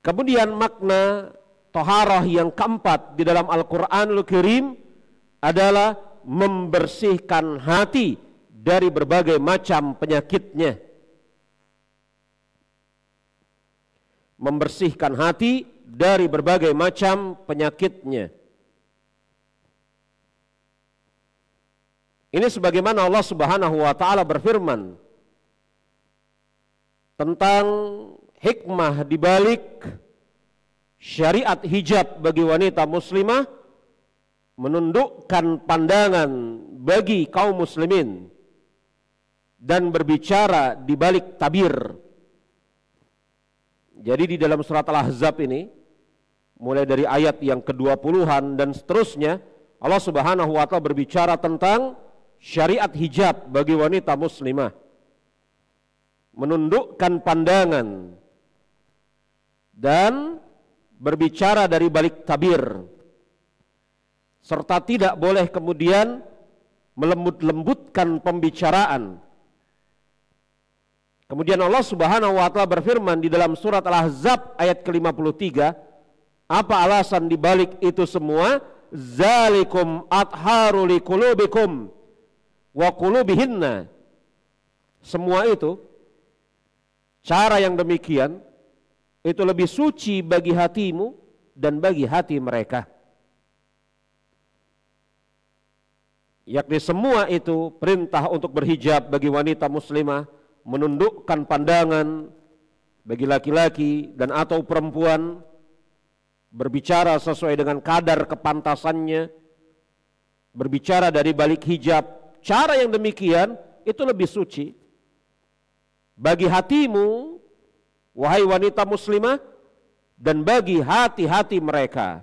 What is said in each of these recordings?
Kemudian makna toharoh yang keempat di dalam Al-Quranul Karim adalah membersihkan hati dari berbagai macam penyakitnya. Membersihkan hati dari berbagai macam penyakitnya. Ini sebagaimana Allah Subhanahu wa taala berfirman tentang hikmah di balik syariat hijab bagi wanita muslimah, menundukkan pandangan bagi kaum muslimin dan berbicara di balik tabir. Jadi di dalam surat Al-Ahzab ini, mulai dari ayat yang ke-20-an dan seterusnya, Allah Subhanahu wa taala berbicara tentang syariat hijab bagi wanita muslimah, menundukkan pandangan dan berbicara dari balik tabir, serta tidak boleh kemudian melembut-lembutkan pembicaraan. Kemudian Allah Subhanahu wa taala berfirman di dalam surat Al-Ahzab ayat ke-53, apa alasan di balik itu semua? Zalikum atharu liqulubikum wa qulubihinna. Semua itu, cara yang demikian itu lebih suci bagi hatimu dan bagi hati mereka. Yakni semua itu perintah untuk berhijab bagi wanita muslimah, menundukkan pandangan bagi laki-laki dan atau perempuan, berbicara sesuai dengan kadar kepantasannya, berbicara dari balik hijab. Cara yang demikian itu lebih suci bagi hatimu, wahai wanita muslimah, dan bagi hati-hati mereka,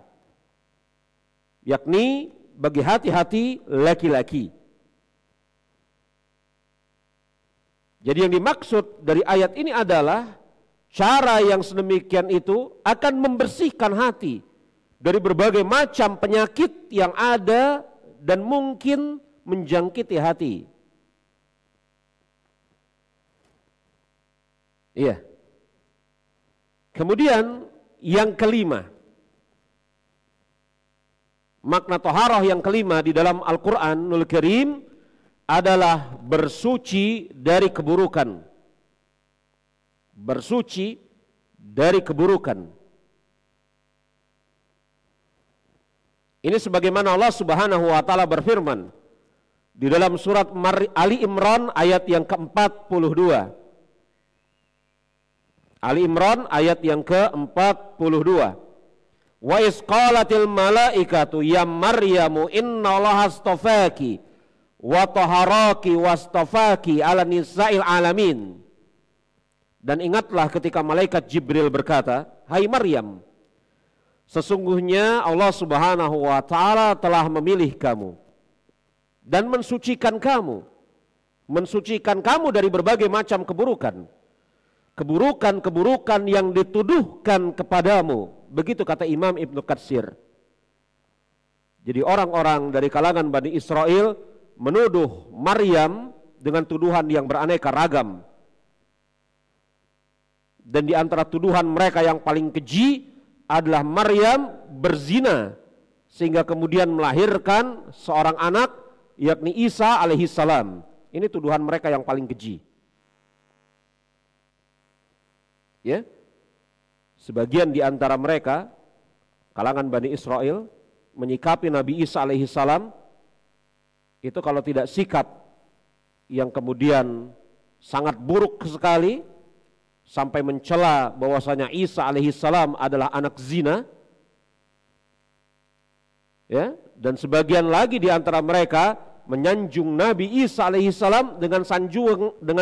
yakni bagi hati-hati laki-laki. Jadi yang dimaksud dari ayat ini adalah cara yang sedemikian itu akan membersihkan hati dari berbagai macam penyakit yang ada dan mungkin menjangkiti hati. Iya. Kemudian yang kelima, makna toharoh yang kelima di dalam Al-Quranul Karim adalah bersuci dari keburukan. Bersuci dari keburukan. Ini sebagaimana Allah Subhanahu wa taala berfirman di dalam surat Ali Imran ayat yang ke-42. Ali Imran ayat yang ke-42. Wa iz qalatil malaikatu ya Maryamu innallaha astafaki wa taharaki wastafaki ala nisa'il alamin. Dan ingatlah ketika malaikat Jibril berkata, hai Maryam, sesungguhnya Allah Subhanahu wa taala telah memilih kamu dan mensucikan kamu dari berbagai macam keburukan. Keburukan-keburukan yang dituduhkan kepadamu. Begitu kata Imam Ibnu Katsir. Jadi orang-orang dari kalangan Bani Israel menuduh Maryam dengan tuduhan yang beraneka ragam. Dan di antara tuduhan mereka yang paling keji adalah Maryam berzina sehingga kemudian melahirkan seorang anak, yakni Isa alaihissalam. Ini tuduhan mereka yang paling keji. Ya, sebagian di antara mereka kalangan Bani Israel menyikapi Nabi Isa alaihissalam itu kalau tidak sikap yang kemudian sangat buruk sekali sampai mencela bahwasanya Isa alaihissalam adalah anak zina. Ya, dan sebagian lagi di antara mereka menyanjung Nabi Isa alaihissalam dengan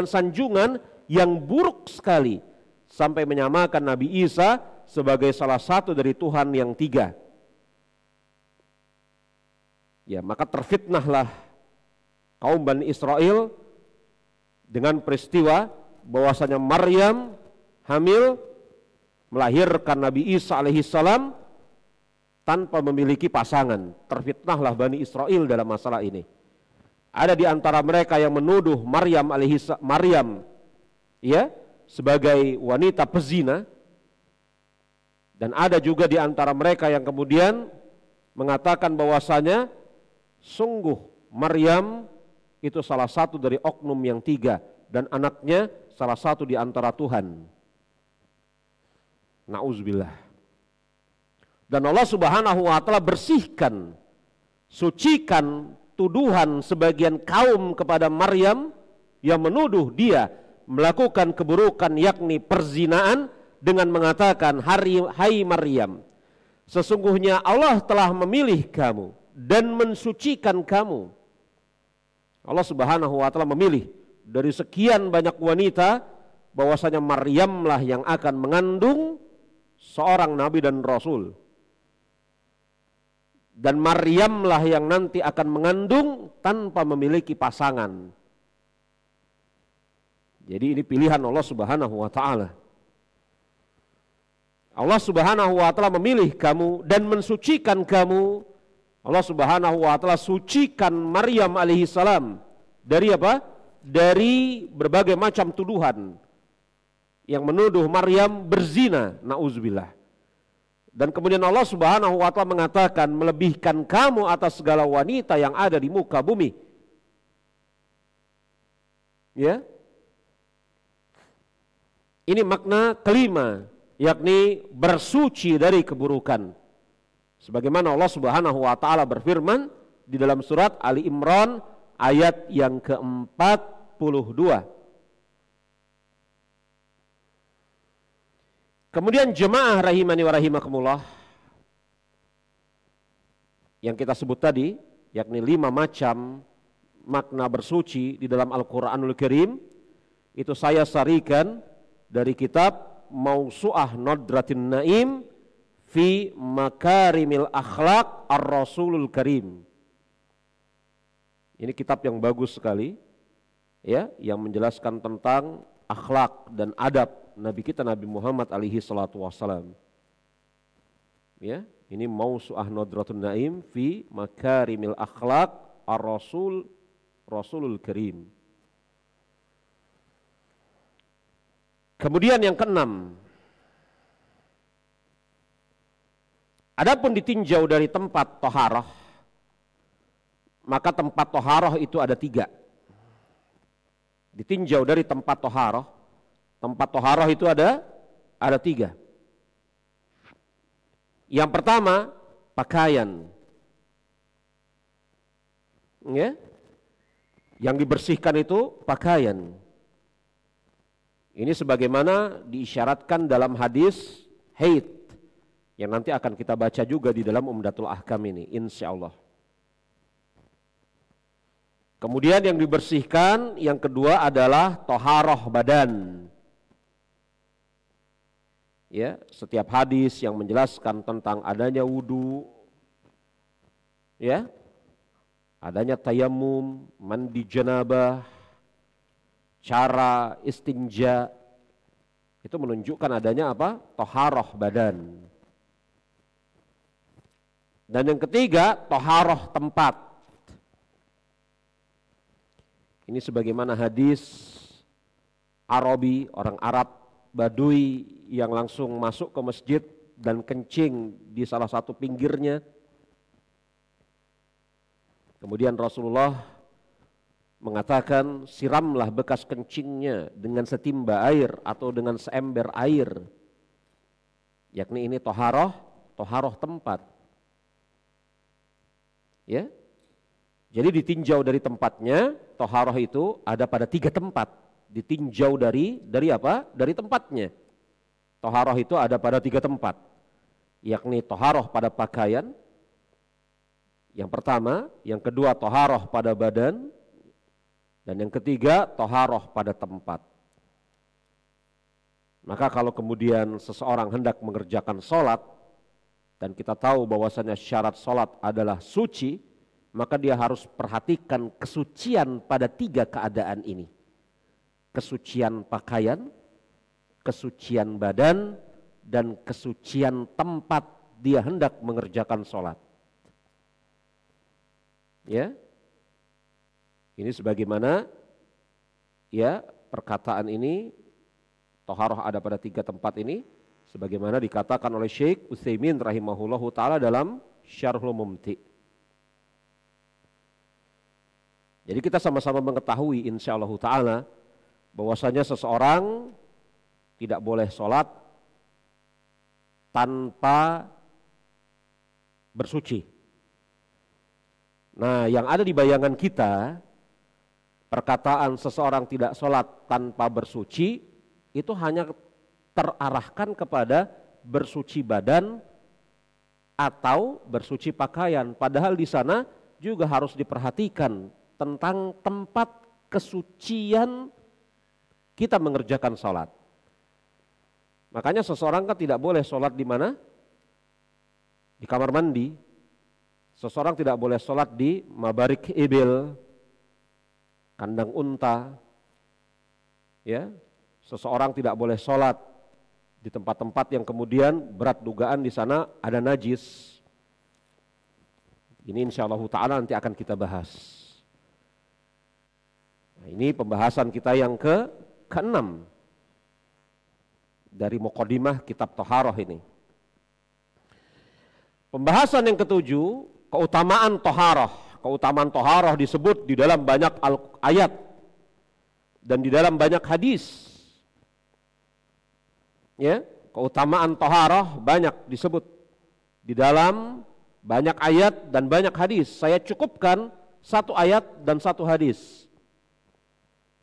sanjungan yang buruk sekali sampai menyamakan Nabi Isa sebagai salah satu dari Tuhan yang tiga. Ya, maka terfitnahlah kaum Bani Israel dengan peristiwa bahwasanya Maryam hamil melahirkan Nabi Isa alaihissalam tanpa memiliki pasangan. Terfitnahlah Bani Israel dalam masalah ini. Ada di antara mereka yang menuduh Maryam ya sebagai wanita pezina, Dan ada juga di antara mereka yang kemudian mengatakan bahwasanya sungguh Maryam itu salah satu dari oknum yang 3 dan anaknya salah satu di antara Tuhan. Nauzubillah. Dan Allah Subhanahu wa taala bersihkan, sucikan tuduhan sebagian kaum kepada Maryam yang menuduh dia melakukan keburukan yakni perzinaan dengan mengatakan, hai Maryam, sesungguhnya Allah telah memilih kamu dan mensucikan kamu. Allah Subhanahu wa taala memilih dari sekian banyak wanita bahwasanya Maryamlah yang akan mengandung seorang nabi dan rasul. Dan Maryamlah yang nanti akan mengandung tanpa memiliki pasangan. Jadi ini pilihan Allah Subhanahu wa taala. Allah Subhanahu wa taala memilih kamu dan mensucikan kamu. Allah Subhanahu wa taala sucikan Maryam alaihi salam dari apa? Dari berbagai macam tuduhan yang menuduh Maryam berzina, nauzubillah. Dan kemudian Allah Subhanahu wa taala mengatakan melebihkan kamu atas segala wanita yang ada di muka bumi. Ya. Ini makna kelima, yakni bersuci dari keburukan. Sebagaimana Allah Subhanahu wa taala berfirman di dalam surat Ali Imran ayat yang ke-42. Kemudian jemaah rahimani wa rahimakumullah, yang kita sebut tadi, yakni 5 macam makna bersuci di dalam Al-Quranul Karim, itu saya sarikan dari kitab Mausu'ah Nadratin Naim fi Makarimil Akhlaq Ar-Rasulul Karim. Ini kitab yang bagus sekali, ya, yang menjelaskan tentang akhlak dan adab Nabi kita Nabi Muhammad alaihi salatu wassalam. Ya, ini Mausu'ah Nadratun Naim fi Makarimil Akhlaq Rasulul Karim. Kemudian yang keenam, adapun ditinjau dari tempat toharah, maka tempat toharah itu ada 3. Ditinjau dari tempat toharah itu ada 3. Yang pertama, pakaian. Ya. Yang dibersihkan itu pakaian. Ini sebagaimana diisyaratkan dalam hadis haid yang nanti akan kita baca juga di dalam Umdatul Ahkam ini, insyaallah. Kemudian yang dibersihkan yang kedua adalah toharoh badan. Ya, setiap hadis yang menjelaskan tentang adanya wudu, ya, adanya tayamum, mandi janabah, cara istinja, itu menunjukkan adanya apa? Toharoh badan. Dan yang ketiga, toharoh tempat. Ini sebagaimana hadis Arabi, orang Arab Badui yang langsung masuk ke masjid dan kencing di salah satu pinggirnya. Kemudian Rasulullah mengatakan, siramlah bekas kencingnya dengan setimba air atau dengan seember air. Yakni ini toharoh tempat. Ya. Jadi ditinjau dari tempatnya, toharoh itu ada pada 3 tempat. Ditinjau dari apa? Dari tempatnya. Toharoh itu ada pada 3 tempat. Yakni toharoh pada pakaian, yang pertama, yang kedua toharoh pada badan, dan yang ketiga toharoh pada tempat. Maka kalau kemudian seseorang hendak mengerjakan sholat, dan kita tahu bahwasanya syarat sholat adalah suci, maka dia harus perhatikan kesucian pada 3 keadaan ini. Kesucian pakaian, kesucian badan, dan kesucian tempat dia hendak mengerjakan sholat. Ya, ini sebagaimana ya perkataan ini, toharoh ada pada 3 tempat ini, Sebagaimana dikatakan oleh Syekh Utsaimin rahimahullahu ta'ala dalam Syarhul Mumti. Jadi kita sama-sama mengetahui insyaallah ta'ala bahwasanya seseorang tidak boleh sholat tanpa bersuci. Nah, yang ada di bayangan kita, perkataan seseorang tidak sholat tanpa bersuci itu hanya terarahkan kepada bersuci badan atau bersuci pakaian. Padahal di sana juga harus diperhatikan tentang tempat kesucian kita mengerjakan sholat. Makanya seseorang kan tidak boleh sholat di mana? Di kamar mandi. Seseorang tidak boleh sholat di mabarik ibil, kandang unta. Ya, seseorang tidak boleh sholat di tempat-tempat yang kemudian berat dugaan di sana ada najis. Ini insyaallah ta'ala nanti akan kita bahas. Nah, ini pembahasan kita yang ke-6 dari muqaddimah kitab Thaharah ini. Pembahasan yang ke-7, keutamaan Thaharah. Keutamaan Thaharah disebut di dalam banyak ayat dan di dalam banyak hadis. Ya, keutamaan Thaharah banyak disebut di dalam banyak ayat dan banyak hadis. Saya cukupkan satu ayat dan satu hadis.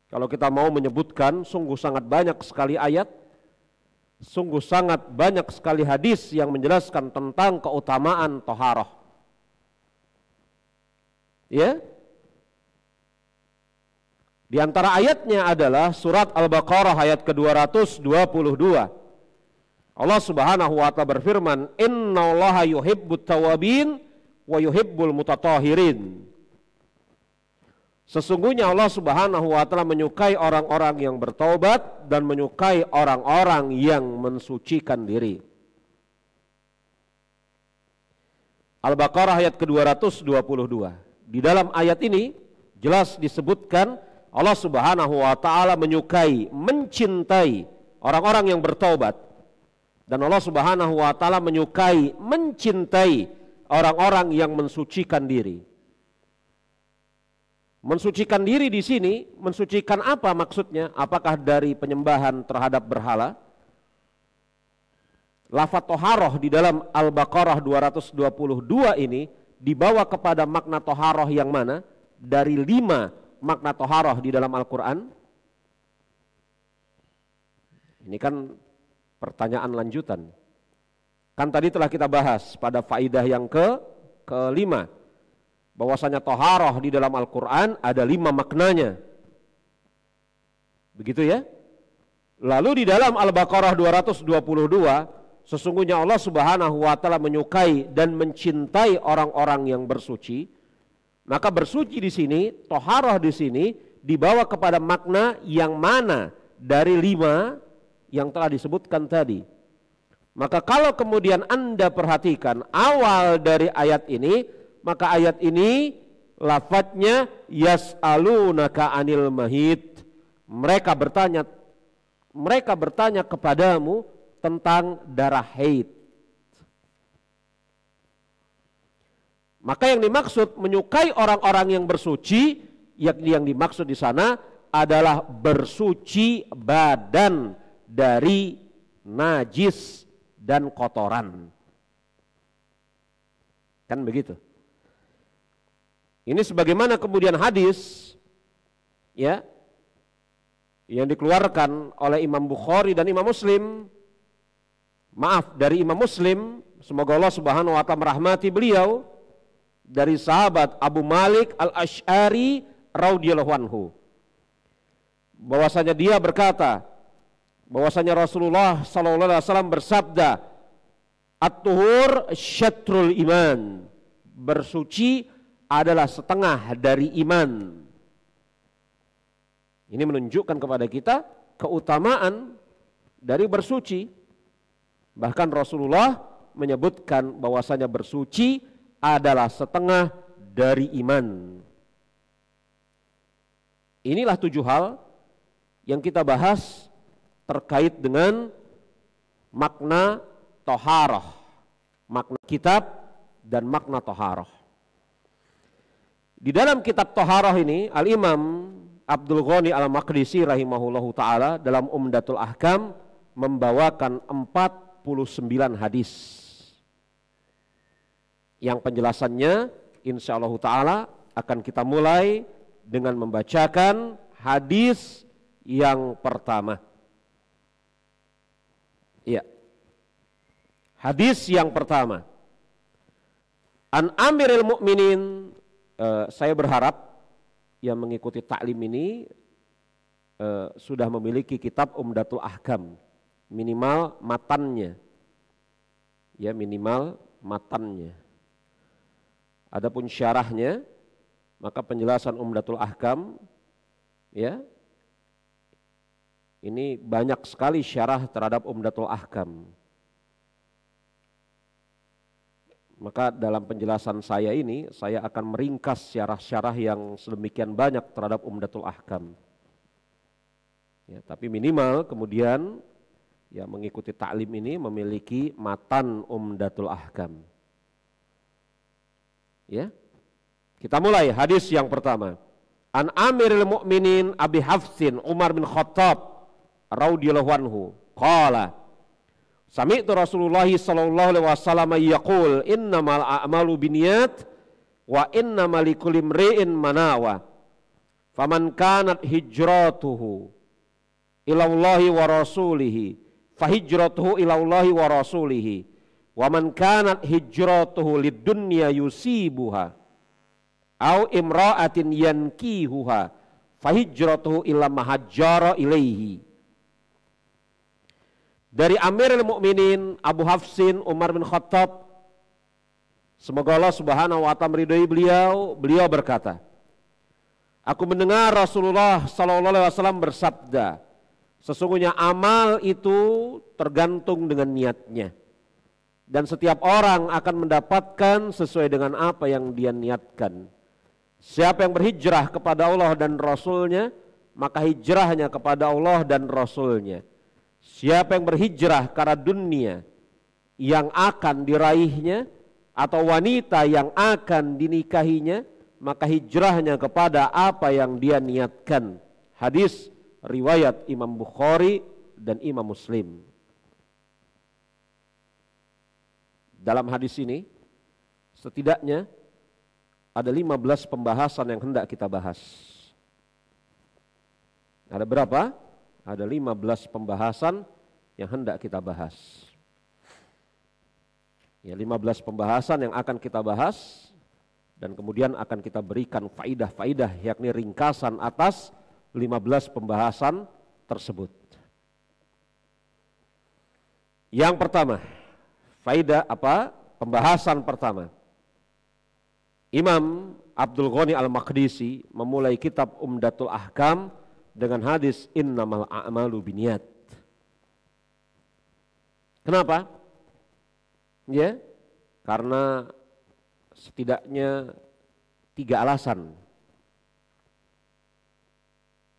Kalau kita mau menyebutkan, sungguh sangat banyak sekali ayat, sungguh sangat banyak sekali hadis yang menjelaskan tentang keutamaan Thaharah. Ya, di antara ayatnya adalah surat Al-Baqarah ayat ke-222. Allah Subhanahu wa ta'ala berfirman, "Innallaha yuhibbut tawabin wa yuhibbul mutatahhirin." Sesungguhnya Allah Subhanahu wa ta'ala menyukai orang-orang yang bertaubat dan menyukai orang-orang yang mensucikan diri. Al-Baqarah ayat ke-222. Di dalam ayat ini jelas disebutkan Allah Subhanahu wa ta'ala menyukai, mencintai orang-orang yang bertaubat. Dan Allah Subhanahu wa ta'ala menyukai, mencintai orang-orang yang mensucikan diri. Mensucikan diri di sini, mensucikan apa maksudnya? Apakah dari penyembahan terhadap berhala? Lafaz Thaharah di dalam Al-Baqarah 222 ini dibawa kepada makna Thaharah yang mana? Dari 5 makna Thaharah di dalam Al-Quran. Ini kan pertanyaan lanjutan. Kan tadi telah kita bahas pada faidah yang ke-5 bahwasanya Thaharah di dalam Al-Quran ada 5 maknanya. Begitu ya? Lalu di dalam Al-Baqarah 222, sesungguhnya Allah Subhanahu wa ta'ala menyukai dan mencintai orang-orang yang bersuci. Maka bersuci di sini, Thaharah di sini dibawa kepada makna yang mana dari 5 yang telah disebutkan tadi. Maka kalau kemudian Anda perhatikan awal dari ayat ini, maka ayat ini lafadznya yas'alunaka anil mahid. Mereka bertanya kepadamu tentang darah haid. Maka yang dimaksud menyukai orang-orang yang bersuci, yakni yang dimaksud di sana adalah bersuci badan dari najis dan kotoran. Kan begitu. Ini sebagaimana kemudian hadis ya yang dikeluarkan oleh Imam Bukhari dan Imam Muslim. Maaf, dari Imam Muslim, semoga Allah Subhanahu wa ta'ala merahmati beliau, dari sahabat Abu Malik Al-Asy'ari radhiyallahu anhu. Bahwasanya dia berkata, bahwasanya Rasulullah sallallahu alaihi wasallam bersabda, "At-tuhur syatrul iman." Bersuci adalah setengah dari iman. Ini menunjukkan kepada kita keutamaan dari bersuci. Bahkan Rasulullah menyebutkan bahwasanya bersuci adalah setengah dari iman. Inilah 7 hal yang kita bahas terkait dengan makna toharoh, makna kitab dan makna toharoh. Di dalam kitab toharoh ini Al-Imam Abdul Ghani Al-Maqdisi rahimahullahu ta'ala dalam Umdatul Ahkam membawakan 49 hadis yang penjelasannya insyaallah ta'ala akan kita mulai dengan membacakan hadis yang pertama. Iya. Hadis yang pertama. An Amiril Mukminin, saya berharap yang mengikuti taklim ini sudah memiliki kitab Umdatul Ahkam, minimal matannya. Ya, minimal matannya. Adapun syarahnya, maka penjelasan Umdatul Ahkam, ya, ini banyak sekali syarah terhadap Umdatul Ahkam. Maka dalam penjelasan saya ini, saya akan meringkas syarah-syarah yang sedemikian banyak terhadap Umdatul Ahkam. Ya, tapi minimal kemudian ya mengikuti taklim ini memiliki matan Umdatul Ahkam. Ya, kita mulai hadis yang pertama. An Amiril Mukminin Abi Hafsin Umar bin Khattab radhiyallahu anhu qala sami'tu Rasulullah sallallahu alaihi wasallam yaqul innamal a'malu binniyat wa innamal likulli imri'in ma nawa faman kanat hijratuhu ila Allahi wa rasulihi fahijratuhu ila Allahi wa rasulihi wa man kanat hijratuhu lid-dunya yusibuha au imra'atin yankihuha fahijratuhu ila ma hajjara ilaihi. Dari Amirul Mukminin Abu Hafsin Umar bin Khattab, semoga Allah Subhanahu wa taala meridhai beliau, beliau berkata, aku mendengar Rasulullah sallallahu alaihi wasallam bersabda, sesungguhnya amal itu tergantung dengan niatnya. Dan setiap orang akan mendapatkan sesuai dengan apa yang dia niatkan. Siapa yang berhijrah kepada Allah dan Rasulnya, maka hijrahnya kepada Allah dan Rasulnya. Siapa yang berhijrah karena dunia yang akan diraihnya atau wanita yang akan dinikahinya, maka hijrahnya kepada apa yang dia niatkan. Hadis riwayat Imam Bukhari dan Imam Muslim. Dalam hadis ini setidaknya ada 15 pembahasan yang hendak kita bahas. Ada berapa? Ada 15 pembahasan yang hendak kita bahas. Ya, 15 pembahasan yang akan kita bahas dan kemudian akan kita berikan faidah-faidah, yakni ringkasan atas 15 pembahasan tersebut. Yang pertama, faidah apa? Pembahasan pertama. Imam Abdul Ghani Al-Maqdisi memulai kitab Umdatul Ahkam dengan hadis innamal a'malu binniyat. Kenapa? Ya, karena setidaknya 3 alasan.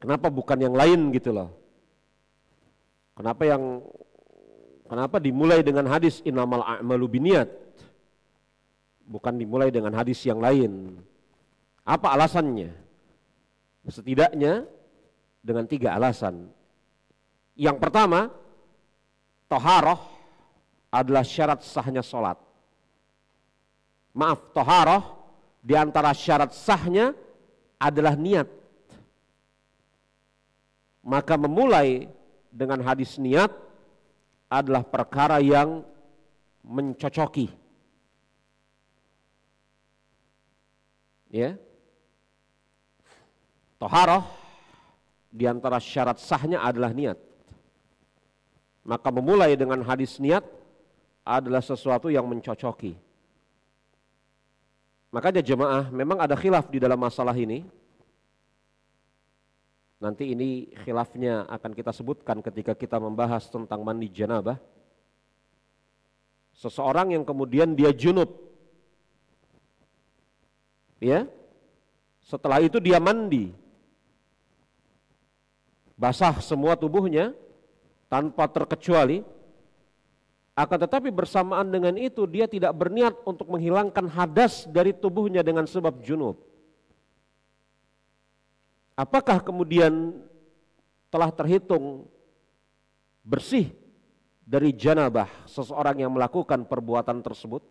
Kenapa bukan yang lain gitu loh? Kenapa dimulai dengan hadis innamal a'malu binniyat? Bukan dimulai dengan hadis yang lain. Apa alasannya? Setidaknya dengan 3 alasan. Yang pertama, toharoh adalah syarat sahnya sholat. Maaf, toharoh di antara syarat sahnya adalah niat. Maka memulai dengan hadis niat adalah perkara yang mencocoki. Ya, toharoh di antara syarat sahnya adalah niat. Maka memulai dengan hadis niat adalah sesuatu yang mencocoki. Makanya jemaah memang ada khilaf di dalam masalah ini. Nanti ini khilafnya akan kita sebutkan ketika kita membahas tentang mandi janabah. Seseorang yang kemudian dia junub, ya, setelah itu dia mandi, basah semua tubuhnya tanpa terkecuali, Akan tetapi bersamaan dengan itu dia tidak berniat untuk menghilangkan hadas dari tubuhnya dengan sebab junub. Apakah kemudian telah terhitung bersih dari janabah seseorang yang melakukan perbuatan tersebut?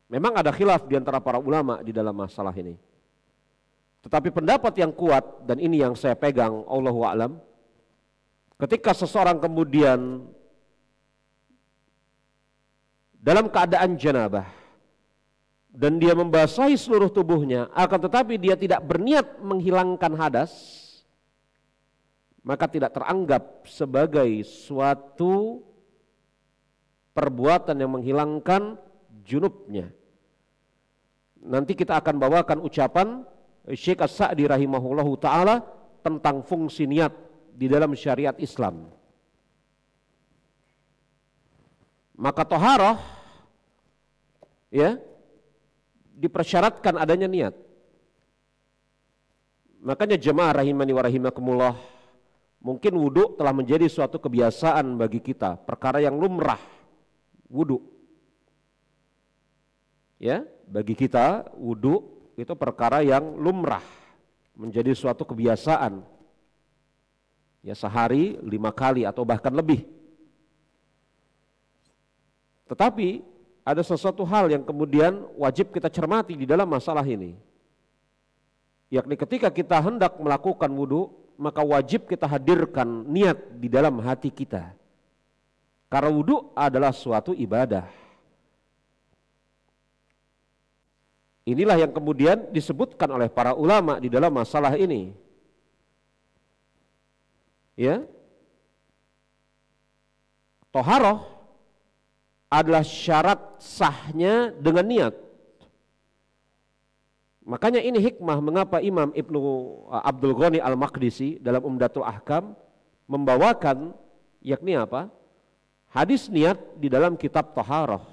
Memang ada khilaf di antara para ulama di dalam masalah ini. Tetapi pendapat yang kuat, dan ini yang saya pegang, Allahu a'lam, ketika seseorang kemudian dalam keadaan janabah dan dia membasahi seluruh tubuhnya, akan tetapi dia tidak berniat menghilangkan hadas, maka tidak teranggap sebagai suatu perbuatan yang menghilangkan junubnya. Nanti kita akan bawakan ucapan Syekh As-Sa'di rahimahullahu ta'ala tentang fungsi niat di dalam syariat Islam. Maka toharoh ya dipersyaratkan adanya niat. Makanya jemaah rahimani wa rahimakumullah, mungkin wudhu telah menjadi suatu kebiasaan bagi kita, perkara yang lumrah, wudhu. Ya, bagi kita wudhu itu perkara yang lumrah, menjadi suatu kebiasaan. Ya, sehari 5 kali atau bahkan lebih. Tetapi ada sesuatu hal yang kemudian wajib kita cermati di dalam masalah ini. Yakni ketika kita hendak melakukan wudhu, maka wajib kita hadirkan niat di dalam hati kita. Karena wudhu adalah suatu ibadah. Inilah yang kemudian disebutkan oleh para ulama di dalam masalah ini. Ya, toharoh adalah syarat sahnya dengan niat. Makanya ini hikmah mengapa Imam Ibnu Abdul Ghani Al-Maqdisi dalam Umdatul Ahkam membawakan yakni apa? Hadis niat di dalam kitab toharoh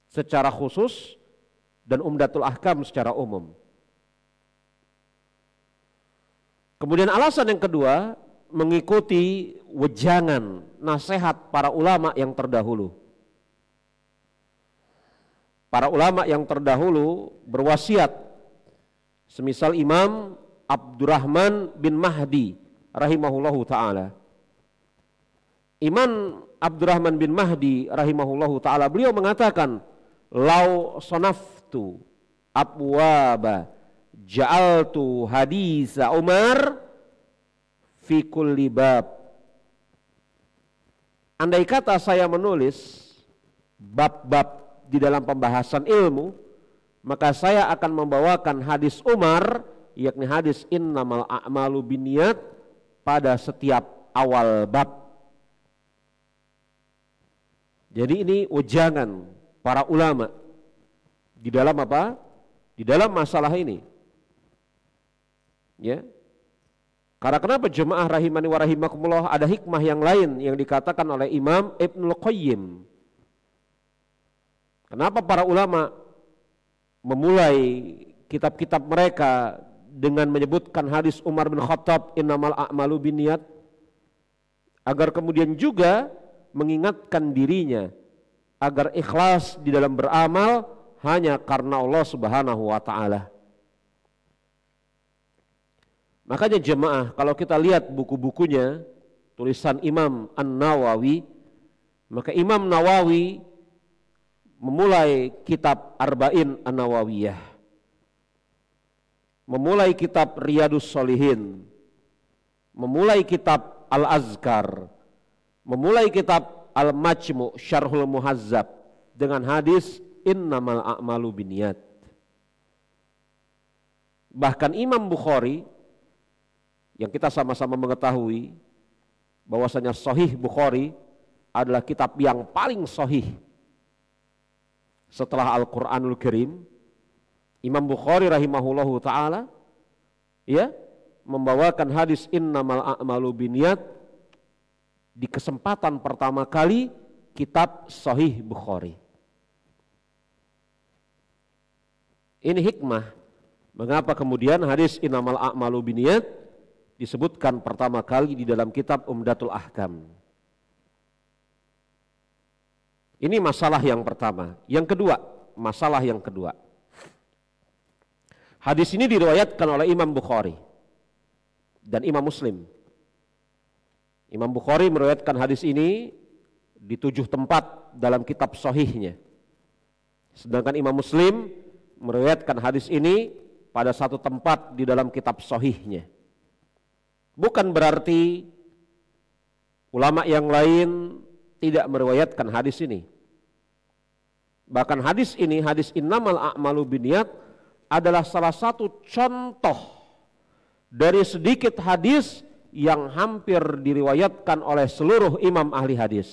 secara khusus dan Umdatul Ahkam secara umum. Kemudian alasan yang kedua, mengikuti wejangan nasihat para ulama yang terdahulu. Para ulama yang terdahulu berwasiat, semisal Imam Abdurrahman bin Mahdi rahimahullahu ta'ala. Imam Abdurrahman bin Mahdi rahimahullahu ta'ala, beliau mengatakan, lau sonaftu abwaba ja'altu hadisa Umar fi kulli bab. Andai kata saya menulis bab-bab di dalam pembahasan ilmu, maka saya akan membawakan hadis Umar, yakni hadis innamal a'malu binniyat pada setiap awal bab. Jadi ini wejangan para ulama di dalam apa? Di dalam masalah ini. Ya. Karena kenapa jemaah rahimani wa rahimakumullah, ada hikmah yang lain yang dikatakan oleh Imam Ibnul Qayyim. Kenapa para ulama memulai kitab-kitab mereka dengan menyebutkan hadis Umar bin Khattab innamal a'malu binniyat, agar kemudian juga mengingatkan dirinya agar ikhlas di dalam beramal hanya karena Allah Subhanahu wa taala. Makanya jemaah, kalau kita lihat buku-bukunya tulisan Imam An-Nawawi, maka Imam Nawawi memulai kitab Arba'in An-Nawawiyah, memulai kitab Riyadus Shalihin, memulai kitab Al-Azkar, memulai kitab Al-Majmu' Syarhul Muhazzab dengan hadis innamal a'malu binniyat. Bahkan Imam Bukhari yang kita sama-sama mengetahui bahwasanya Sahih Bukhari adalah kitab yang paling sahih setelah Al-Quranul Karim, Imam Bukhari rahimahullahu ta'ala ya membawakan hadis innamal a'malu binniyat di kesempatan pertama kali kitab Sahih Bukhari. Ini hikmah mengapa kemudian hadis innamal a'malu binniyat disebutkan pertama kali di dalam kitab Umdatul Ahkam. Ini masalah yang pertama. Yang kedua, masalah yang kedua. Hadis ini diriwayatkan oleh Imam Bukhari dan Imam Muslim. Imam Bukhari meriwayatkan hadis ini di 7 tempat dalam kitab sahihnya. Sedangkan Imam Muslim meriwayatkan hadis ini pada 1 tempat di dalam kitab sahihnya. Bukan berarti ulama yang lain tidak meriwayatkan hadis ini. Bahkan hadis ini, hadis innamal a'malu binniyat, adalah salah satu contoh dari sedikit hadis yang hampir diriwayatkan oleh seluruh imam ahli hadis.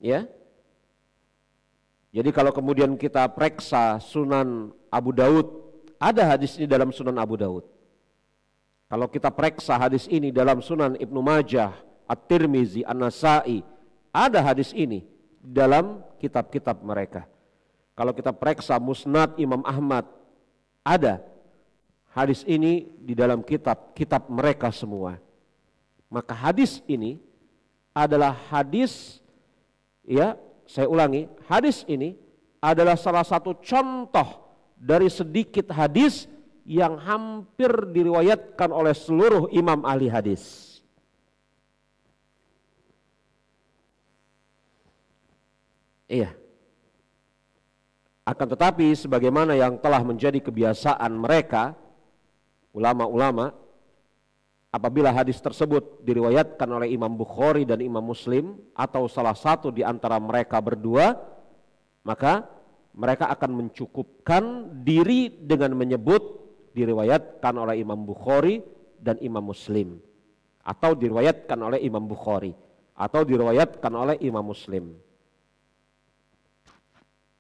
Ya. Jadi kalau kemudian kita periksa Sunan Abu Daud, ada hadis ini dalam Sunan Abu Daud. Kalau kita periksa hadis ini dalam Sunan Ibnu Majah, At-Tirmizi, An-Nasai, ada hadis ini dalam kitab-kitab mereka. Kalau kita periksa Musnad Imam Ahmad, ada hadis ini di dalam kitab-kitab mereka semua. Maka hadis ini adalah hadis, ya saya ulangi, hadis ini adalah salah satu contoh dari sedikit hadis yang hampir diriwayatkan oleh seluruh imam ahli hadis. Iya. Akan tetapi sebagaimana yang telah menjadi kebiasaan mereka, ulama-ulama, apabila hadis tersebut diriwayatkan oleh Imam Bukhari dan Imam Muslim atau salah satu di antara mereka berdua, maka mereka akan mencukupkan diri dengan menyebut diriwayatkan oleh Imam Bukhari dan Imam Muslim, atau diriwayatkan oleh Imam Bukhari, atau diriwayatkan oleh Imam Muslim.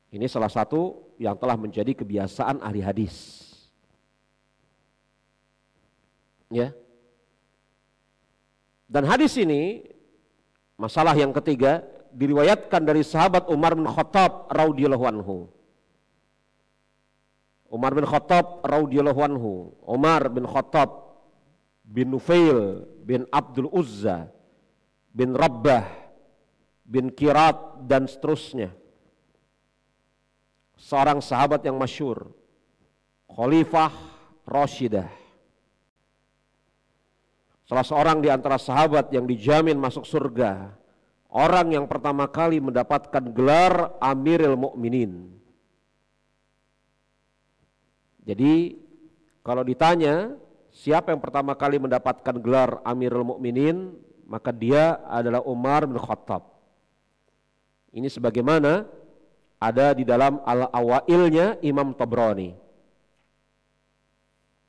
Ini salah satu yang telah menjadi kebiasaan ahli hadis. Ya. Dan hadis ini, masalah yang ketiga, diriwayatkan dari sahabat Umar bin Khattab radhiyallahu anhu. Umar bin Khattab radhiyallahu anhu, Umar bin Khattab bin Nufail bin Abdul Uzza bin Rabbah bin Kirat dan seterusnya. Seorang sahabat yang masyhur, Khalifah Rashidah. Salah seorang di antara sahabat yang dijamin masuk surga. Orang yang pertama kali mendapatkan gelar Amirul Mukminin. Jadi kalau ditanya siapa yang pertama kali mendapatkan gelar Amirul Mukminin, maka dia adalah Umar bin Khattab. Ini sebagaimana ada di dalam Al-Awailnya Imam Tabrani.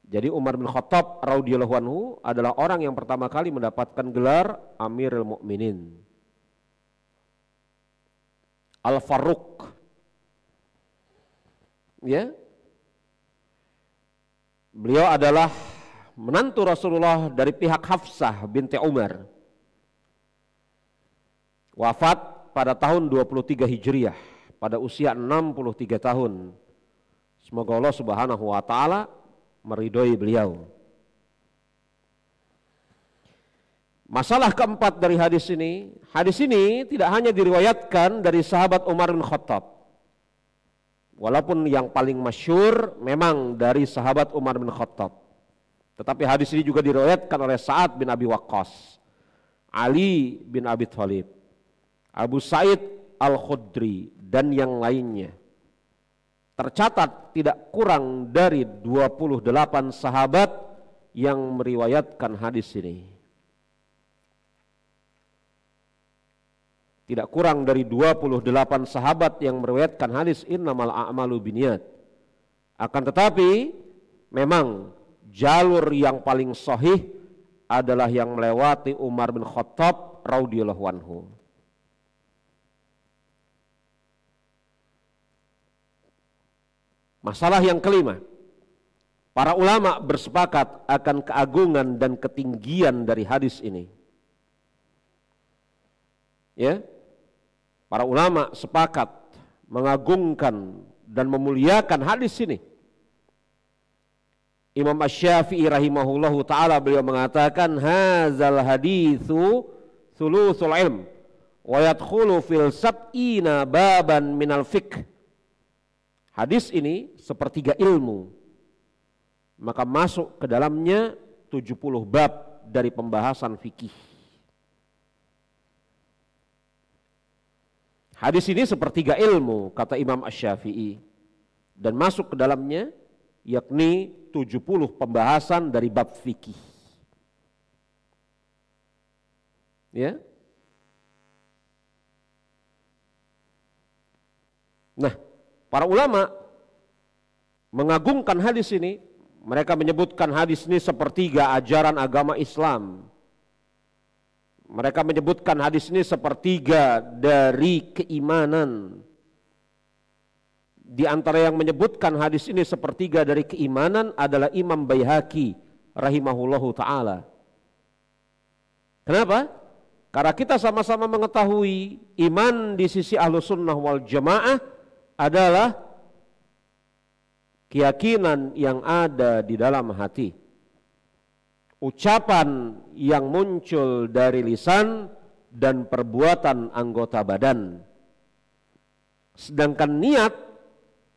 Jadi Umar bin Khattab radhiyallahu anhu adalah orang yang pertama kali mendapatkan gelar Amirul Mukminin. Al-Faruq. Ya. Beliau adalah menantu Rasulullah dari pihak Hafsah binti Umar. Wafat pada tahun 23 Hijriah pada usia 63 tahun. Semoga Allah Subhanahu wa taala meridhoi beliau. Masalah keempat dari hadis ini tidak hanya diriwayatkan dari sahabat Umar bin Khattab. Walaupun yang paling masyhur memang dari sahabat Umar bin Khattab. Tetapi hadis ini juga diriwayatkan oleh Sa'ad bin Abi Waqqas, Ali bin Abi Thalib, Abu Sa'id Al-Khudri dan yang lainnya. Tercatat tidak kurang dari 28 sahabat yang meriwayatkan hadis ini. Tidak kurang dari 28 sahabat yang meriwayatkan hadis innamal a'malu binniyat. Akan tetapi memang jalur yang paling sahih adalah yang melewati Umar bin Khattab radhiyallahu anhu. Masalah yang kelima, para ulama bersepakat akan keagungan dan ketinggian dari hadis ini. Ya, para ulama sepakat mengagungkan dan memuliakan hadis ini. Imam Asy-Syafi'i rahimahullahu taala beliau mengatakan hadzal haditsu thulutsul ilm wa yadkhulu fil sab'ina baban minal fiqh. Hadis ini sepertiga ilmu, maka masuk ke dalamnya 70 bab dari pembahasan fikih. Hadis ini sepertiga ilmu kata Imam Asy-Syafi'i, dan masuk ke dalamnya yakni 70 pembahasan dari bab fikih. Ya. Nah, para ulama mengagungkan hadis ini. Mereka menyebutkan hadis ini sepertiga ajaran agama Islam. Mereka menyebutkan hadis ini sepertiga dari keimanan. Di antara yang menyebutkan hadis ini sepertiga dari keimanan adalah Imam Baihaqi rahimahullahu ta'ala. Kenapa? Karena kita sama-sama mengetahui iman di sisi Ahlus Sunnah wal Jamaah adalah keyakinan yang ada di dalam hati, ucapan yang muncul dari lisan, dan perbuatan anggota badan. Sedangkan niat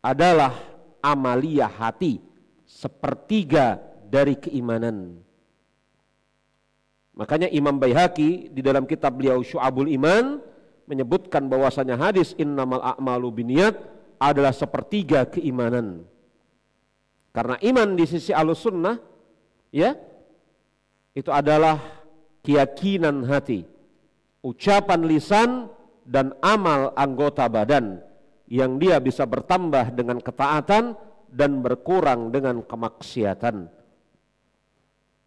adalah amaliyah hati, sepertiga dari keimanan. Makanya Imam Baihaqi di dalam kitab beliau Syu'abul Iman menyebutkan bahwasanya hadis innamal a'malu binniyat adalah sepertiga keimanan. Karena iman di sisi Ahlus Sunnah, ya, itu adalah keyakinan hati, ucapan lisan, dan amal anggota badan yang dia bisa bertambah dengan ketaatan dan berkurang dengan kemaksiatan.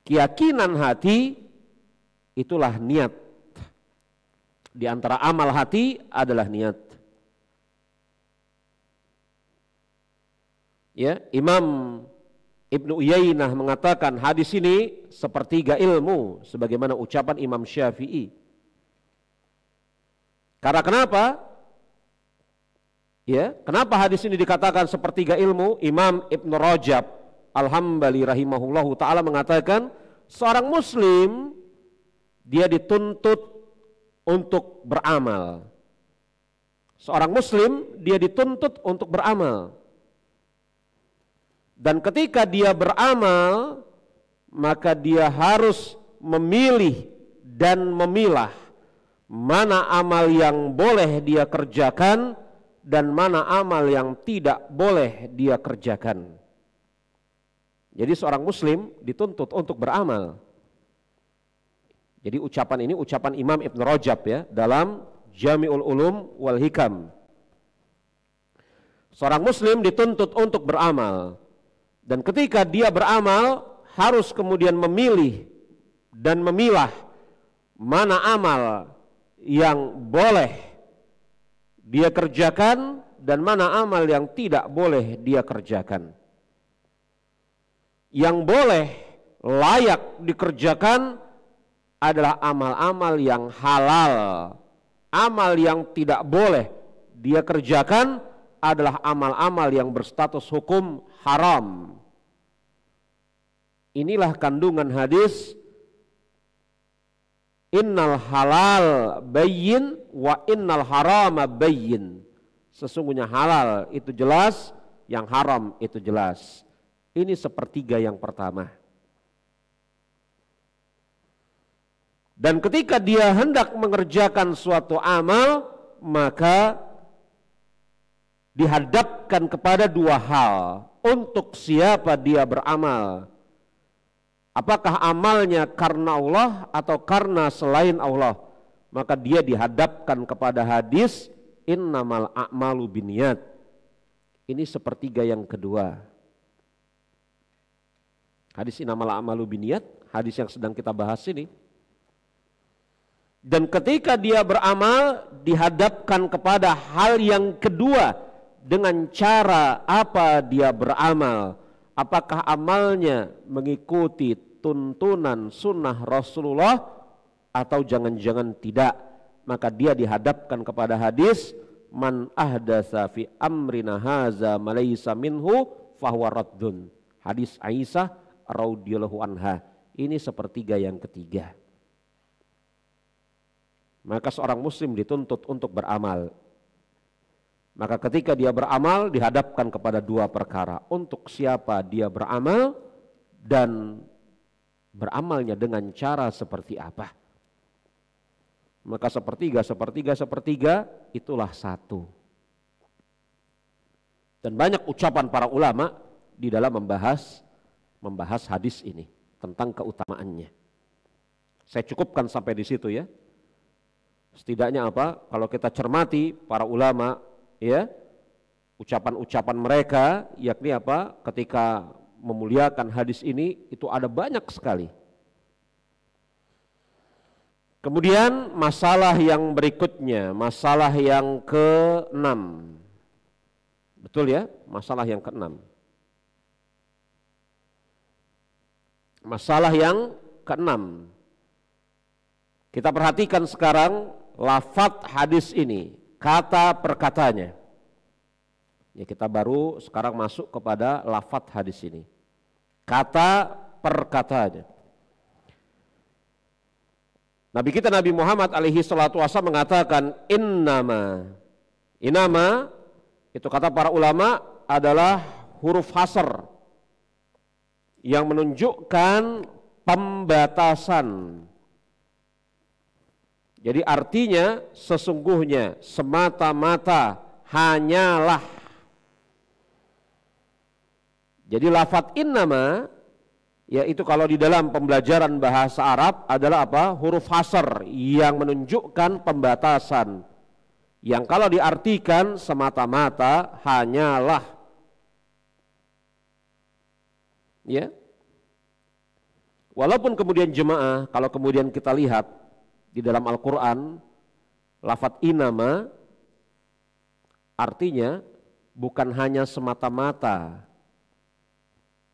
Keyakinan hati itulah niat. Di antara amal hati adalah niat. Ya, Imam Ibnu Uyainah mengatakan hadis ini sepertiga ilmu, sebagaimana ucapan Imam Syafi'i. Karena kenapa? Ya, kenapa hadis ini dikatakan sepertiga ilmu? Imam Ibnu Rajab Al-Hambali rahimahullahu ta'ala mengatakan seorang muslim dia dituntut untuk beramal. Seorang muslim dia dituntut untuk beramal. Dan ketika dia beramal, maka dia harus memilih dan memilah mana amal yang boleh dia kerjakan dan mana amal yang tidak boleh dia kerjakan. Jadi seorang muslim dituntut untuk beramal. Jadi ucapan ini ucapan Imam Ibn Rajab ya dalam Jami'ul Ulum wal Hikam. Seorang muslim dituntut untuk beramal. Dan ketika dia beramal harus kemudian memilih dan memilah mana amal yang boleh dia kerjakan dan mana amal yang tidak boleh dia kerjakan. Yang boleh layak dikerjakan adalah amal-amal yang halal. Amal yang tidak boleh dia kerjakan adalah amal-amal yang berstatus hukum haram. Inilah kandungan hadis innal halal bayyin wa innal harama bayyin. Sesungguhnya halal itu jelas, yang haram itu jelas. Ini sepertiga yang pertama. Dan ketika dia hendak mengerjakan suatu amal, maka dihadapkan kepada dua hal untuk siapa dia beramal. Apakah amalnya karena Allah atau karena selain Allah? Maka dia dihadapkan kepada hadis innamal a'malu binniyat. Ini sepertiga yang kedua. Hadis innamal a'malu binniyat, hadis yang sedang kita bahas ini. Dan ketika dia beramal dihadapkan kepada hal yang kedua dengan cara apa dia beramal. Apakah amalnya mengikuti tuntunan sunnah Rasulullah atau jangan-jangan tidak? Maka dia dihadapkan kepada hadis man ahdatsa fi amrina haza malaysa minhu fahuwa raddun. Hadis Aisyah radhiyallahu anha. Ini sepertiga yang ketiga. Maka seorang muslim dituntut untuk beramal. Maka ketika dia beramal dihadapkan kepada dua perkara. Untuk siapa dia beramal dan beramalnya dengan cara seperti apa. Maka sepertiga itulah satu. Dan banyak ucapan para ulama di dalam membahas hadis ini tentang keutamaannya. Saya cukupkan sampai di situ ya. Setidaknya apa? Kalau kita cermati para ulama ya, ucapan-ucapan mereka yakni apa? Ketika memuliakan hadis ini itu ada banyak sekali. Kemudian masalah yang berikutnya, masalah yang ke-6. Betul ya? Masalah yang ke-6. Masalah yang ke-6. Kita perhatikan sekarang lafadz hadis ini, kata per katanya. Ya, kita baru sekarang masuk kepada lafadz hadis ini. Kata per katanya. Nabi kita Nabi Muhammad alaihi salatu wasallam mengatakan innama itu kata para ulama adalah huruf hasr yang menunjukkan pembatasan. Jadi artinya sesungguhnya, semata-mata, hanyalah. Jadi lafadz innama yaitu kalau di dalam pembelajaran bahasa Arab adalah apa? Huruf hasr yang menunjukkan pembatasan. Yang kalau diartikan semata-mata, hanyalah. Ya. Walaupun kemudian jemaah, kalau kemudian kita lihat di dalam Al-Quran, lafadz innama artinya bukan hanya semata-mata,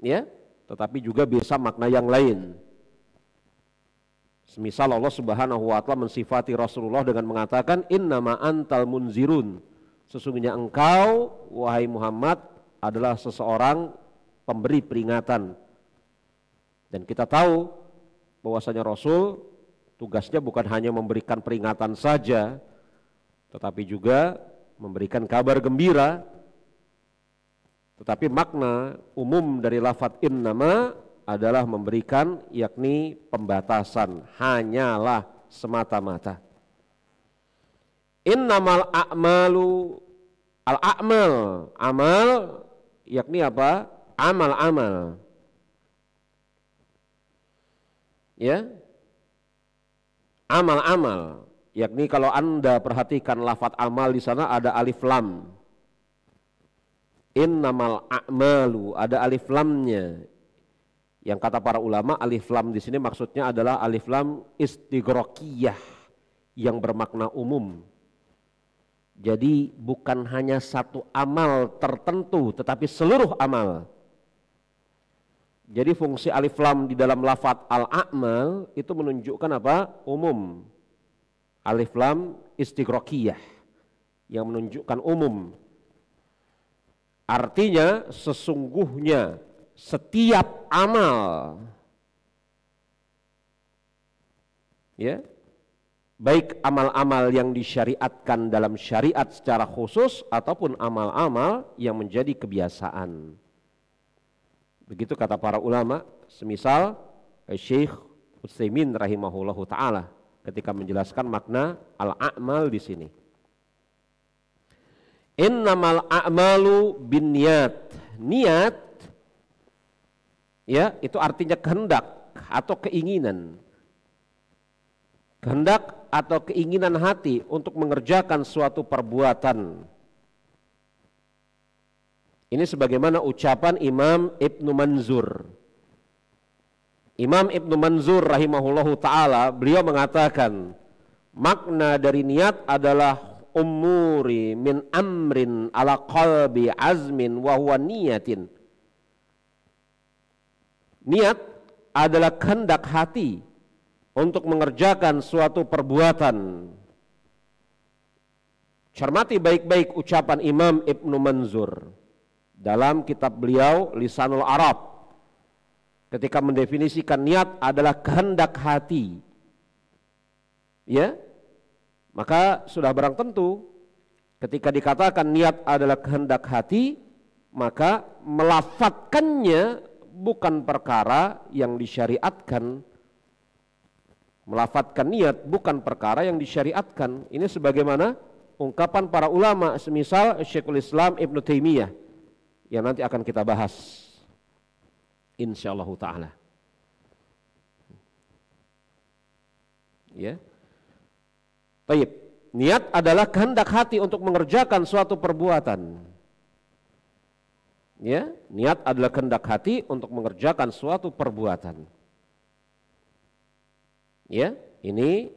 ya, tetapi juga bisa makna yang lain. Semisal Allah Subhanahu wa taala mensifati Rasulullah dengan mengatakan innama antal munzirun, sesungguhnya engkau wahai Muhammad adalah seseorang pemberi peringatan. Dan kita tahu bahwasanya Rasul tugasnya bukan hanya memberikan peringatan saja, tetapi juga memberikan kabar gembira. Tetapi makna umum dari lafadz innama adalah memberikan yakni pembatasan, hanyalah, semata-mata. Innamal a'malu al-a'mal, amal yakni apa? Amal-amal. Ya. Amal-amal, yakni kalau Anda perhatikan lafadz amal di sana ada alif lam. Innamal a'malu, ada alif lamnya. Yang kata para ulama alif lam di sini maksudnya adalah alif lam istighraqiyah yang bermakna umum. Jadi bukan hanya satu amal tertentu tetapi seluruh amal. Jadi fungsi alif lam di dalam lafadz al-a'mal itu menunjukkan apa? Umum. Alif lam istighraqiyah yang menunjukkan umum. Artinya sesungguhnya setiap amal, ya, baik amal-amal yang disyariatkan dalam syariat secara khusus ataupun amal-amal yang menjadi kebiasaan. Begitu kata para ulama, semisal Syekh Utsaimin rahimahullahu taala ketika menjelaskan makna al-a'mal di sini. Innamal a'malu binniyat. Niat ya, itu artinya kehendak atau keinginan. Kehendak atau keinginan hati untuk mengerjakan suatu perbuatan. Ini sebagaimana ucapan Imam Ibnu Manzur. Imam Ibnu Manzur rahimahullahu ta'ala, beliau mengatakan makna dari niat adalah umuri min amrin ala qalbi azmin wa huwa niyatin. Niat adalah kehendak hati untuk mengerjakan suatu perbuatan. Cermati baik-baik ucapan Imam Ibnu Manzur dalam kitab beliau Lisanul Arab ketika mendefinisikan niat adalah kehendak hati. Ya. Maka sudah barang tentu ketika dikatakan niat adalah kehendak hati, maka melafatkannya bukan perkara yang disyariatkan. Melafatkan niat bukan perkara yang disyariatkan. Ini sebagaimana ungkapan para ulama semisal Syekhul Islam Ibnu Taimiyah yang nanti akan kita bahas insyaallah taala. Ya. Baik, niat adalah kehendak hati untuk mengerjakan suatu perbuatan. Ya, niat adalah kehendak hati untuk mengerjakan suatu perbuatan. Ya, ini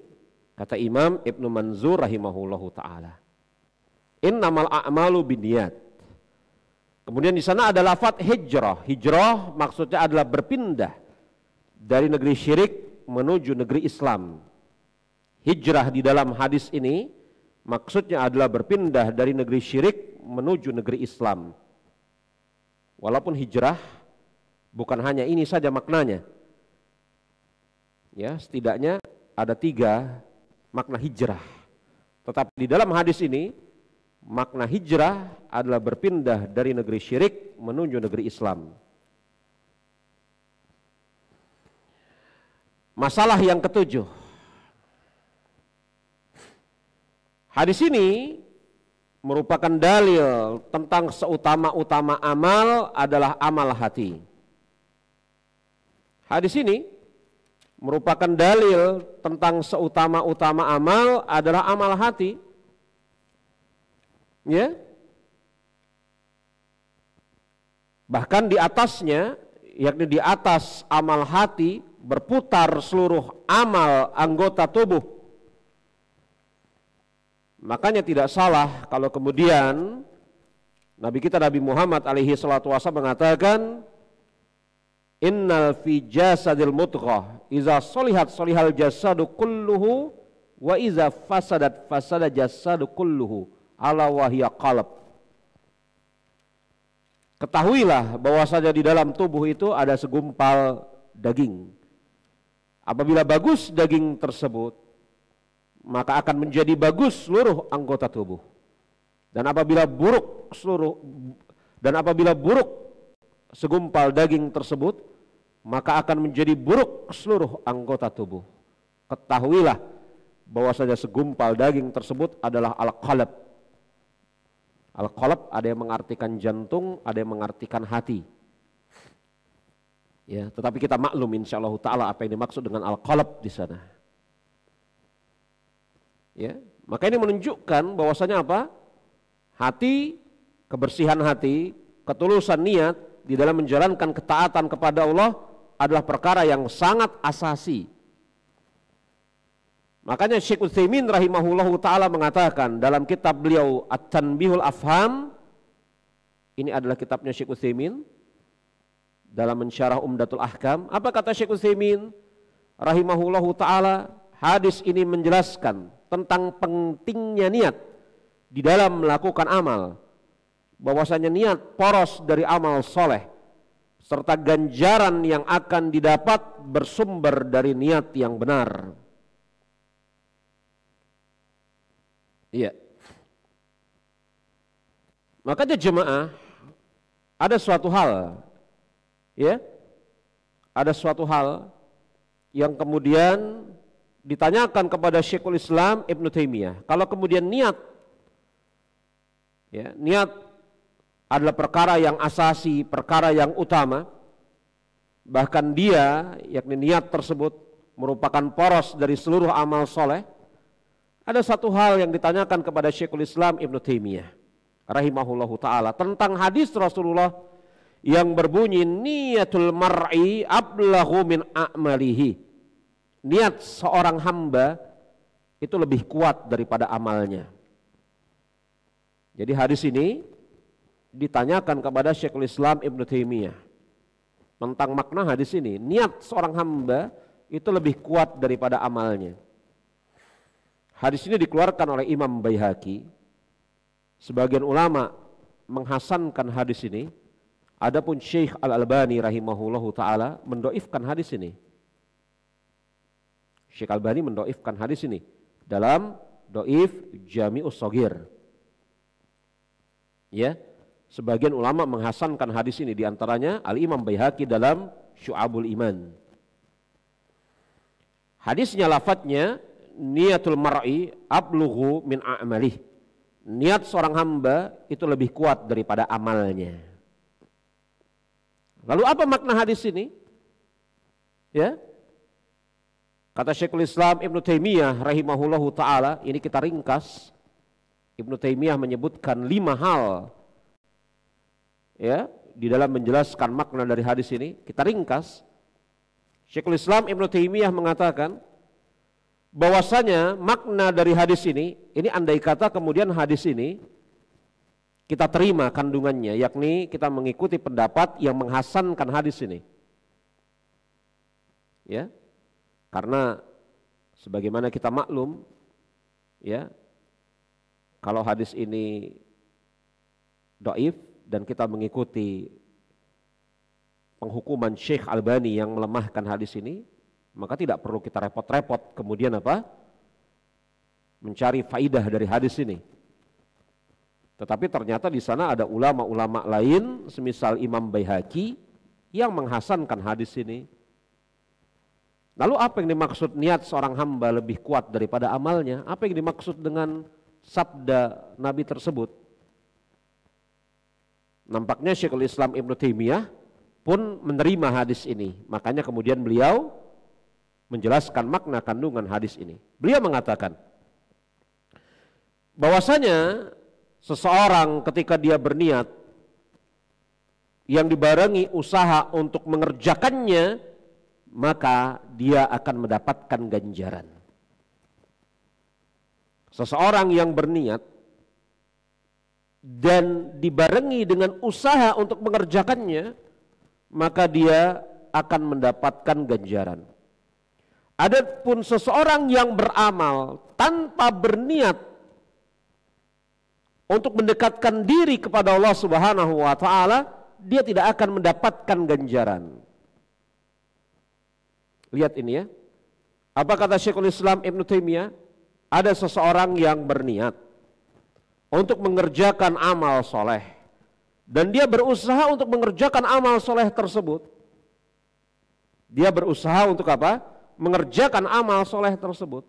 kata Imam Ibnu Manzur rahimahullahu taala. Innamal a'malu binniyat. Kemudian di sana ada lafaz hijrah. Hijrah maksudnya adalah berpindah dari negeri syirik menuju negeri Islam. Hijrah di dalam hadis ini maksudnya adalah berpindah dari negeri syirik menuju negeri Islam. Walaupun hijrah bukan hanya ini saja maknanya. Ya, setidaknya ada 3 makna hijrah. Tetapi di dalam hadis ini makna hijrah adalah berpindah dari negeri syirik menuju negeri Islam. Masalah yang ketujuh. Hadis ini merupakan dalil tentang seutama-utama amal adalah amal hati. Hadis ini merupakan dalil tentang seutama-utama amal adalah amal hati. Ya. Bahkan di atasnya, yakni di atas amal hati berputar seluruh amal anggota tubuh. Makanya tidak salah kalau kemudian Nabi kita Nabi Muhammad alaihi salatu wasallam mengatakan, innal fi jasadil mudghah iza solihat solihal jasadu kulluhu wa iza fasadat fasada jasadu kulluhu ala wahya qalb. Ketahuilah bahwasanya di dalam tubuh itu ada segumpal daging. Apabila bagus daging tersebut, maka akan menjadi bagus seluruh anggota tubuh. Dan apabila buruk segumpal daging tersebut, maka akan menjadi buruk seluruh anggota tubuh. Ketahuilah bahwasanya segumpal daging tersebut adalah al-qalb. Al-qalb ada yang mengartikan jantung, ada yang mengartikan hati. Ya, tetapi kita maklum insyaallah taala apa yang dimaksud dengan al-qalb di sana. Ya, maka ini menunjukkan bahwasanya apa? Hati, kebersihan hati, ketulusan niat di dalam menjalankan ketaatan kepada Allah adalah perkara yang sangat asasi. Makanya Syekh Utsaimin rahimahullahu taala mengatakan dalam kitab beliau At-Tanbihul Afham, ini adalah kitabnya Syekh Utsaimin dalam mensyarah Umdatul Ahkam. Apa kata Syekh Utsaimin rahimahullahu taala? Hadis ini menjelaskan tentang pentingnya niat di dalam melakukan amal, bahwasanya niat poros dari amal soleh serta ganjaran yang akan didapat bersumber dari niat yang benar. Iya. Makanya jemaah, ada suatu hal, ya, ada suatu hal yang kemudian ditanyakan kepada Syekhul Islam Ibnu Taimiyah. Kalau kemudian niat, ya, niat adalah perkara yang asasi, perkara yang utama, bahkan dia, yakni niat tersebut merupakan poros dari seluruh amal soleh. Ada satu hal yang ditanyakan kepada Syekhul Islam Ibnu Taimiyah rahimahullahu ta'ala tentang hadis Rasulullah yang berbunyi niyatul mar'i ablahu min a'malihi. Niat seorang hamba itu lebih kuat daripada amalnya. Jadi hadis ini ditanyakan kepada Syekhul Islam Ibnu Taimiyah tentang makna hadis ini. Niat seorang hamba itu lebih kuat daripada amalnya. Hadis ini dikeluarkan oleh Imam Baihaqi. Sebagian ulama menghasankan hadis ini. Adapun Syekh Al-Albani rahimahullahu ta'ala mendoifkan hadis ini. Syekh Al-Albani mendoifkan hadis ini dalam Do'if Jami'us Shagir. Ya, sebagian ulama menghasankan hadis ini, diantaranya Al-Imam Baihaqi dalam Syu'abul Iman. Hadisnya lafadznya niatul mar'i ablughu min a'malih. Niat seorang hamba itu lebih kuat daripada amalnya. Lalu apa makna hadis ini? Ya, kata Syekhul Islam Ibnu Taimiyah rahimahullahu ta'ala, ini kita ringkas. Ibnu Taimiyah menyebutkan 5 hal ya di dalam menjelaskan makna dari hadis ini. Kita ringkas. Syekhul Islam Ibnu Taimiyah mengatakan bahwasanya makna dari hadis ini andai kata kemudian hadis ini kita terima kandungannya, yakni kita mengikuti pendapat yang menghasankan hadis ini. Ya. Karena sebagaimana kita maklum ya, kalau hadis ini dhaif dan kita mengikuti penghukuman Syekh Albani yang melemahkan hadis ini, maka tidak perlu kita repot-repot kemudian mencari faidah dari hadis ini. Tetapi ternyata di sana ada ulama-ulama lain semisal Imam Baihaqi yang menghasankan hadis ini. Lalu apa yang dimaksud niat seorang hamba lebih kuat daripada amalnya? Apa yang dimaksud dengan sabda Nabi tersebut? Nampaknya Syekhul Islam Ibnu Taimiyah pun menerima hadis ini. Makanya kemudian beliau menjelaskan makna kandungan hadis ini. Beliau mengatakan bahwasanya seseorang ketika dia berniat yang dibarengi usaha untuk mengerjakannya, maka dia akan mendapatkan ganjaran. Seseorang yang berniat dan dibarengi dengan usaha untuk mengerjakannya, maka dia akan mendapatkan ganjaran. Adapun seseorang yang beramal tanpa berniat untuk mendekatkan diri kepada Allah Subhanahu wa taala, dia tidak akan mendapatkan ganjaran. Lihat ini ya. Apa kata Syekhul Islam Ibnu Taimiyah? Ada seseorang yang berniat untuk mengerjakan amal soleh, dan dia berusaha untuk mengerjakan amal soleh tersebut. Dia berusaha untuk apa? Mengerjakan amal soleh tersebut.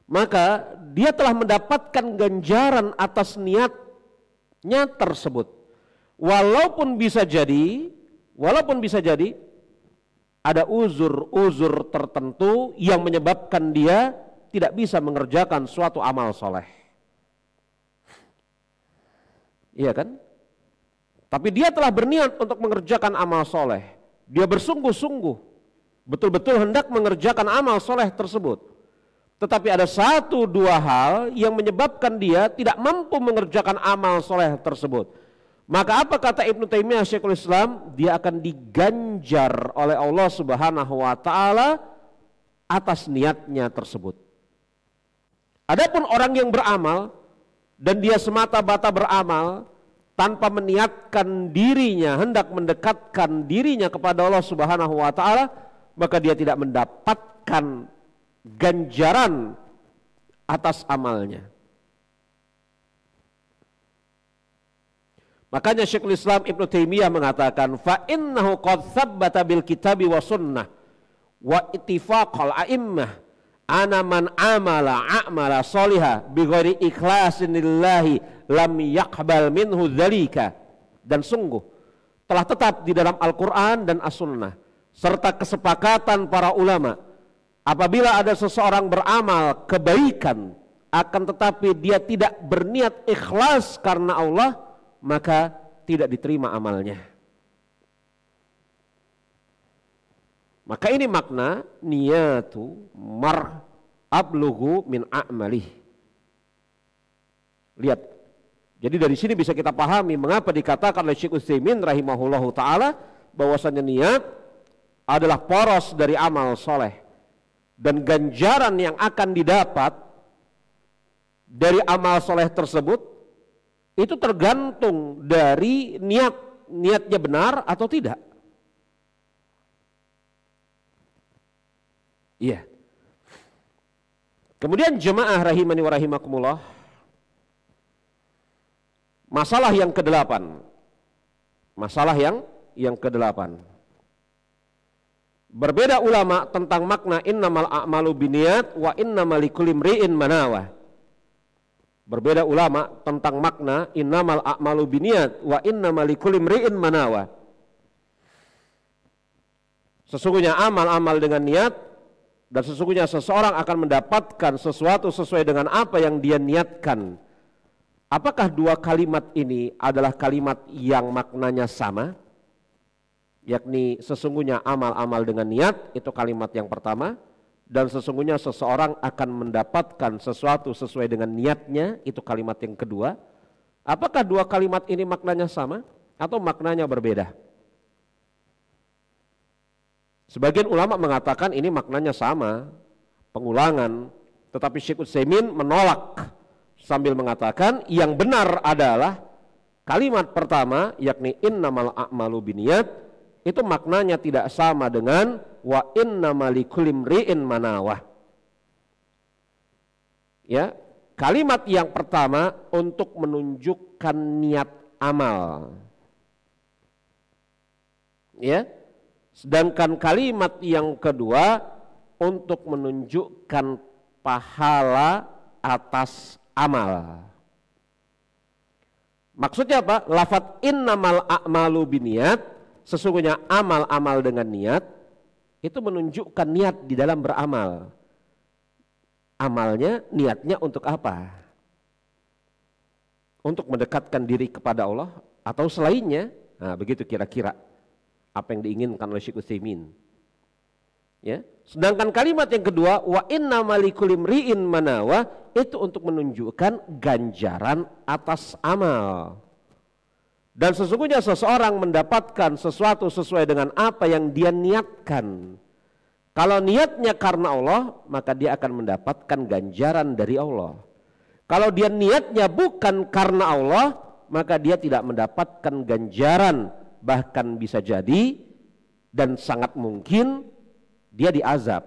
Maka dia telah mendapatkan ganjaran atas niatnya tersebut. Walaupun bisa jadi ada uzur-uzur tertentu yang menyebabkan dia tidak bisa mengerjakan suatu amal soleh. Iya kan? Tapi dia telah berniat untuk mengerjakan amal soleh. Dia bersungguh-sungguh, betul-betul hendak mengerjakan amal soleh tersebut. Tetapi ada 1-2 hal yang menyebabkan dia tidak mampu mengerjakan amal soleh tersebut. Maka apa kata Ibnu Taimiyah Syekhul Islam? Dia akan diganjar oleh Allah Subhanahu wa taala atas niatnya tersebut. Adapun orang yang beramal dan dia semata-mata beramal tanpa meniatkan dirinya hendak mendekatkan dirinya kepada Allah Subhanahu wa taala, maka dia tidak mendapatkan ganjaran atas amalnya. Makanya Syekhul Islam Ibnu Taimiyah mengatakan fa innahu qad tsabbata bil kitabi wa sunnah wa ittifaqal a'immah ana man amala sholiha bi ghairi ikhlasin lillahi lam yaqbal minhu dzalika. Dan sungguh telah tetap di dalam Al-Qur'an dan As-Sunnah serta kesepakatan para ulama, apabila ada seseorang beramal kebaikan akan tetapi dia tidak berniat ikhlas karena Allah, maka tidak diterima amalnya. Maka ini makna niyatu mar ablughu min a'malih. Lihat. Jadi dari sini bisa kita pahami mengapa dikatakan oleh Syekh Utsaimin rahimahullahu taala bahwasanya niat adalah poros dari amal soleh, dan ganjaran yang akan didapat dari amal soleh tersebut itu tergantung dari niatnya benar atau tidak. Iya. Kemudian jemaah rahimani wa rahimakumullah, masalah yang kedelapan. Masalah yang kedelapan. Berbeda ulama tentang makna innamal a'malu binniyat wa innamal likulli imri'in manawa. Berbeda ulama tentang makna innamal a'malu binniyat wa innamal likulli imri'in manawa. Sesungguhnya amal-amal dengan niat, dan sesungguhnya seseorang akan mendapatkan sesuatu sesuai dengan apa yang dia niatkan. Apakah dua kalimat ini adalah kalimat yang maknanya sama? Yakni sesungguhnya amal-amal dengan niat, itu kalimat yang pertama. Dan sesungguhnya seseorang akan mendapatkan sesuatu sesuai dengan niatnya, itu kalimat yang kedua. Apakah dua kalimat ini maknanya sama atau maknanya berbeda? Sebagian ulama mengatakan ini maknanya sama, pengulangan. Tetapi Syekh Utsaimin menolak sambil mengatakan yang benar adalah kalimat pertama, yakni innamal a'malu binniyat, itu maknanya tidak sama dengan wa innamal likulli imri'in manawah. Ya, kalimat yang pertama untuk menunjukkan niat amal. Ya. Sedangkan kalimat yang kedua untuk menunjukkan pahala atas amal. Maksudnya apa? Lafadz innamal a'malu binniyat, sesungguhnya amal-amal dengan niat, itu menunjukkan niat di dalam beramal. Amalnya, niatnya untuk apa? Untuk mendekatkan diri kepada Allah atau selainnya? Nah, begitu kira-kira apa yang diinginkan oleh Syekh Utsaimin. Ya. Sedangkan kalimat yang kedua, wa innamal likulli imri'in manawa, itu untuk menunjukkan ganjaran atas amal. Dan sesungguhnya seseorang mendapatkan sesuatu sesuai dengan apa yang dia niatkan. Kalau niatnya karena Allah, maka dia akan mendapatkan ganjaran dari Allah. Kalau dia niatnya bukan karena Allah, maka dia tidak mendapatkan ganjaran. Bahkan bisa jadi dan sangat mungkin dia diazab.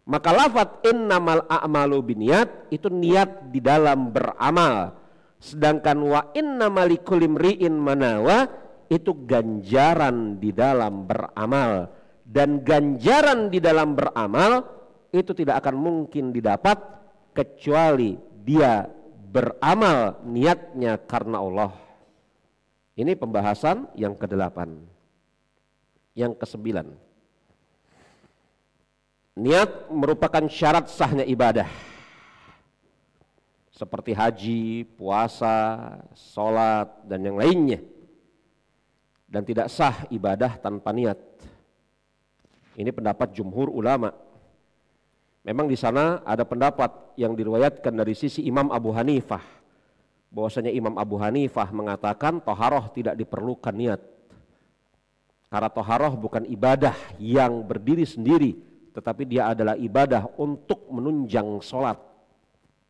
Maka lafadz innamal a'malu binniyat itu niat di dalam beramal. Sedangkan wa innamal likulli imri'in manawa itu ganjaran di dalam beramal. Dan ganjaran di dalam beramal itu tidak akan mungkin didapat kecuali dia beramal niatnya karena Allah. Ini pembahasan yang ke-8. Yang ke-9. Niat merupakan syarat sahnya ibadah. Seperti haji, puasa, sholat, dan yang lainnya. Dan tidak sah ibadah tanpa niat. Ini pendapat jumhur ulama. Memang di sana ada pendapat yang diriwayatkan dari sisi Imam Abu Hanifah. Bahwasanya Imam Abu Hanifah mengatakan toharoh tidak diperlukan niat. Karena toharoh bukan ibadah yang berdiri sendiri, tetapi dia adalah ibadah untuk menunjang sholat.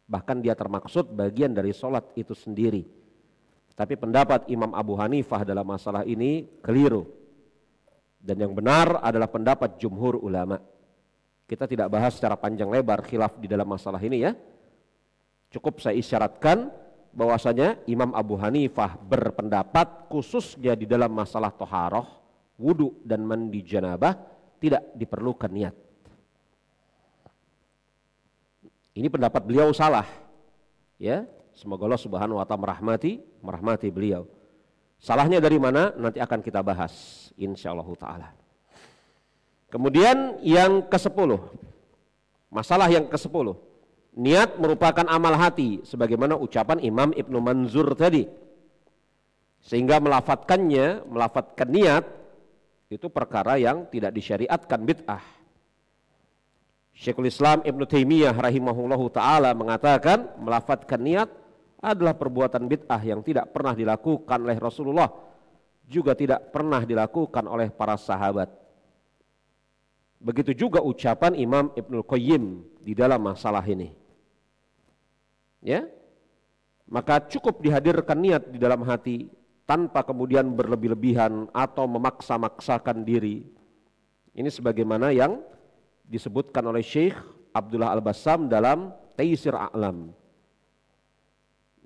Bahkan dia termaksud bagian dari sholat itu sendiri. Tapi pendapat Imam Abu Hanifah dalam masalah ini keliru. Dan yang benar adalah pendapat jumhur ulama. Kita tidak bahas secara panjang lebar khilaf di dalam masalah ini ya. Cukup saya isyaratkan bahwasanya Imam Abu Hanifah berpendapat khususnya di dalam masalah toharoh, wudu dan mandi janabah tidak diperlukan niat. Ini pendapat beliau salah. Ya, semoga Allah Subhanahu wa taala merahmati beliau. Salahnya dari mana? Nanti akan kita bahas insyaallah taala. Kemudian yang ke-10. Masalah yang ke-10. Niat merupakan amal hati sebagaimana ucapan Imam Ibnu Manzur tadi. Sehingga melafatkan niat itu perkara yang tidak disyariatkan bid'ah. Syekhul Islam Ibnu Taimiyah rahimahullahu taala mengatakan melafatkan niat adalah perbuatan bid'ah yang tidak pernah dilakukan oleh Rasulullah, juga tidak pernah dilakukan oleh para sahabat. Begitu juga ucapan Imam Ibnul Qayyim di dalam masalah ini. Ya, maka cukup dihadirkan niat di dalam hati tanpa kemudian berlebih-lebihan atau memaksa-maksakan diri. Ini sebagaimana yang disebutkan oleh Syekh Abdullah Al-Bassam dalam Taisir A'lam.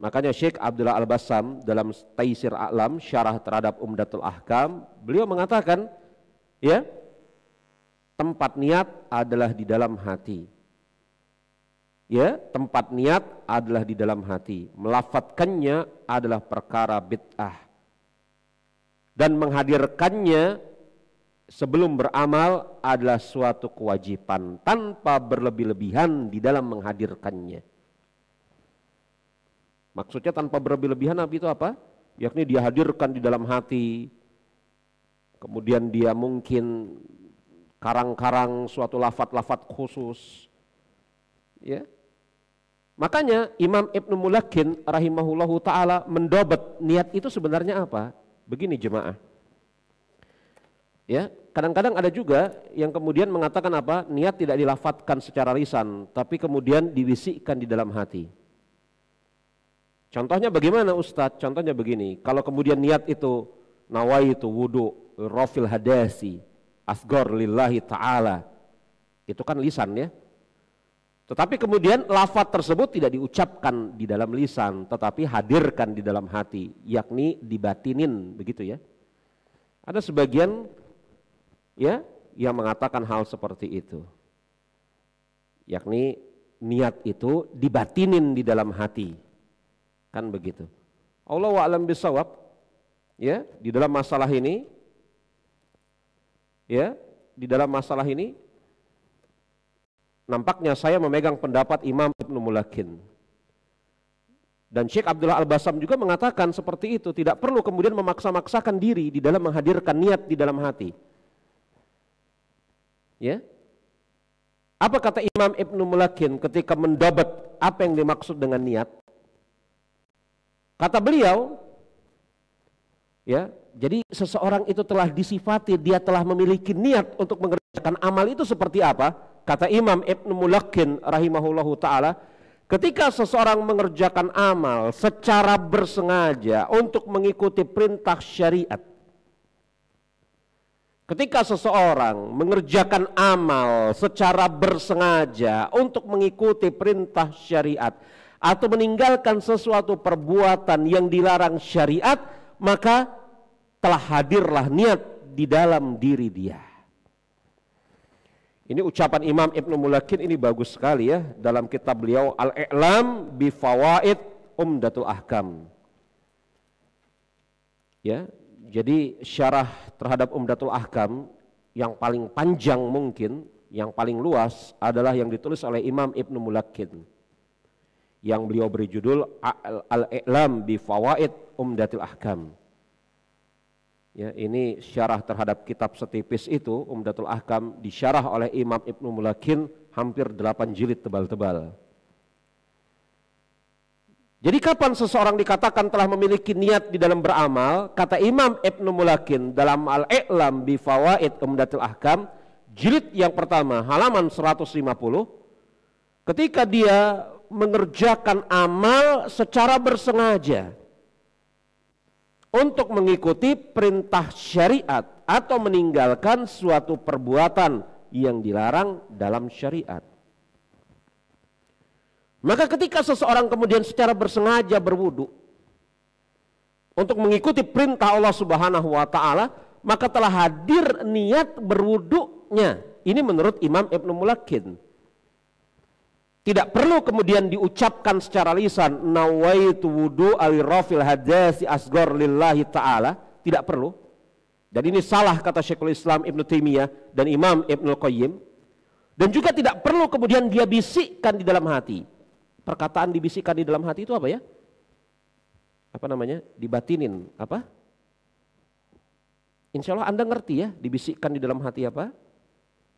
Makanya Syekh Abdullah Al-Bassam dalam Taisir A'lam, syarah terhadap Umdatul Ahkam, beliau mengatakan, ya, tempat niat adalah di dalam hati. Ya, tempat niat adalah di dalam hati. Melafadzkannya adalah perkara bid'ah. Dan menghadirkannya sebelum beramal adalah suatu kewajiban tanpa berlebih-lebihan di dalam menghadirkannya. Maksudnya tanpa berlebih-lebihan itu apa? Yakni dia hadirkan di dalam hati, kemudian dia mungkin karang-karang suatu lafadz-lafadz khusus. Ya. Makanya Imam Ibnu Mulakin rahimahullahu ta'ala mendobat niat itu sebenarnya apa? Begini jemaah. Ya, kadang-kadang ada juga yang kemudian mengatakan apa? Niat tidak dilafadzkan secara lisan, tapi kemudian dibisikkan di dalam hati. Contohnya bagaimana Ustadz? Contohnya begini, kalau kemudian niat itu nawaitu wudu rafil hadasi asgor lillahi ta'ala, itu kan lisan ya. Tetapi kemudian lafadz tersebut tidak diucapkan di dalam lisan, tetapi hadirkan di dalam hati, yakni dibatinin, begitu ya. Ada sebagian ya yang mengatakan hal seperti itu, yakni niat itu dibatinin di dalam hati. Kan begitu. Allahu a'lam bishawab. Ya, di dalam masalah ini ya, di dalam masalah ini nampaknya saya memegang pendapat Imam Ibnu Mulakin. Dan Syekh Abdullah Al-Bassam juga mengatakan seperti itu, tidak perlu kemudian memaksa-maksakan diri di dalam menghadirkan niat di dalam hati. Ya. Apa kata Imam Ibnu Mulakin ketika mendobat apa yang dimaksud dengan niat? Kata beliau, ya, jadi seseorang itu telah disifati, dia telah memiliki niat untuk mengerjakan amal itu seperti apa? Kata Imam Ibnu Mulakin rahimahullahu ta'ala, ketika seseorang mengerjakan amal secara bersengaja untuk mengikuti perintah syariat, ketika seseorang mengerjakan amal secara bersengaja untuk mengikuti perintah syariat, atau meninggalkan sesuatu perbuatan yang dilarang syariat, maka telah hadirlah niat di dalam diri dia. Ini ucapan Imam Ibnu Mulakin, ini bagus sekali ya, dalam kitab beliau Al-I'lam bi Fawaid Umdatul Ahkam. Ya, jadi syarah terhadap Umdatul Ahkam yang paling panjang mungkin, yang paling luas adalah yang ditulis oleh Imam Ibnu Mulakin, yang beliau beri judul Al-I'lam bi Fawaid Umdatul Ahkam. Ya, ini syarah terhadap kitab setipis itu, Umdatul Ahkam, disyarah oleh Imam Ibnu Mulakin hampir 8 jilid tebal-tebal. Jadi kapan seseorang dikatakan telah memiliki niat di dalam beramal? Kata Imam Ibnu Mulakin dalam Al-I'lam bi Fawaid Umdatul Ahkam, jilid yang pertama, halaman 150, ketika dia mengerjakan amal secara bersengaja untuk mengikuti perintah syariat atau meninggalkan suatu perbuatan yang dilarang dalam syariat. Maka ketika seseorang kemudian secara bersengaja berwudu untuk mengikuti perintah Allah Subhanahu wa ta'ala, maka telah hadir niat berwudunya. Ini menurut Imam Ibnu Mulakin. Tidak perlu kemudian diucapkan secara lisan nawaitu wudu al-rafil hadasi asgor lillahi ta'ala, tidak perlu. Dan ini salah kata Syekhul Islam Ibnu Taimiyah dan Imam Ibnu Qayyim. Dan juga tidak perlu kemudian dia bisikkan di dalam hati. Perkataan dibisikkan di dalam hati itu apa ya? Apa namanya? Dibatinin, apa? Insya Allah Anda ngerti ya, dibisikkan di dalam hati apa?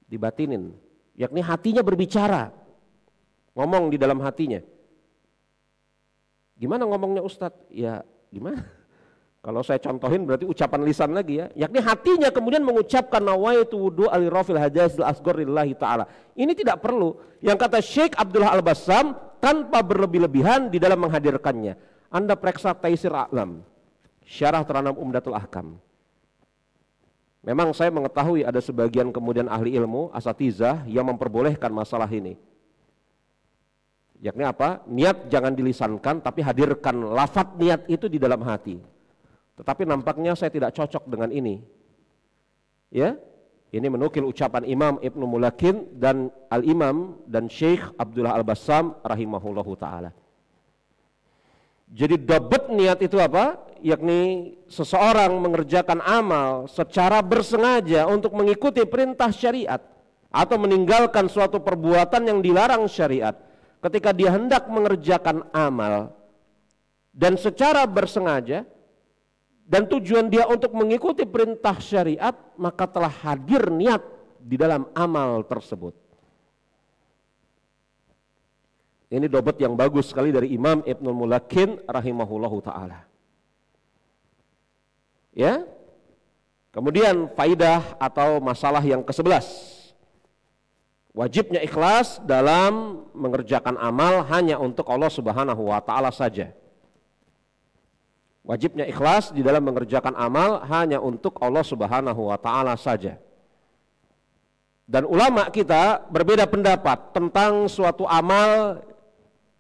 Dibatinin, yakni hatinya berbicara. Ngomong di dalam hatinya. Gimana ngomongnya Ustadz? Ya gimana? Kalau saya contohin berarti ucapan lisan lagi ya. Yakni hatinya kemudian mengucapkan nawaitu wudu al-rafil hadasil asghar lillahi ta'ala. Ini tidak perlu. Yang kata Syekh Abdullah Al-Bassam, tanpa berlebih-lebihan di dalam menghadirkannya. Anda periksa Taisir A'lam, syarah terhadap Umdatul Ahkam. Memang saya mengetahui ada sebagian kemudian ahli ilmu, asatizah yang memperbolehkan masalah ini. Yakni apa? Niat jangan dilisankan, tapi hadirkan lafadz niat itu di dalam hati. Tetapi nampaknya saya tidak cocok dengan ini. Ya, ini menukil ucapan Imam Ibnu Mulakin dan Al-Imam dan Syekh Abdullah Al-Bassam rahimahullahu ta'ala. Jadi dabat niat itu apa? Yakni seseorang mengerjakan amal secara bersengaja untuk mengikuti perintah syariat atau meninggalkan suatu perbuatan yang dilarang syariat. Ketika dia hendak mengerjakan amal dan secara bersengaja dan tujuan dia untuk mengikuti perintah syariat, maka telah hadir niat di dalam amal tersebut. Ini dobat yang bagus sekali dari Imam Ibnul Mulakin rahimahullahu ta'ala. Ya. Kemudian faidah atau masalah yang ke-11. Wajibnya ikhlas dalam mengerjakan amal hanya untuk Allah Subhanahu wa ta'ala saja. Wajibnya ikhlas di dalam mengerjakan amal hanya untuk Allah Subhanahu wa ta'ala saja. Dan ulama kita berbeda pendapat tentang suatu amal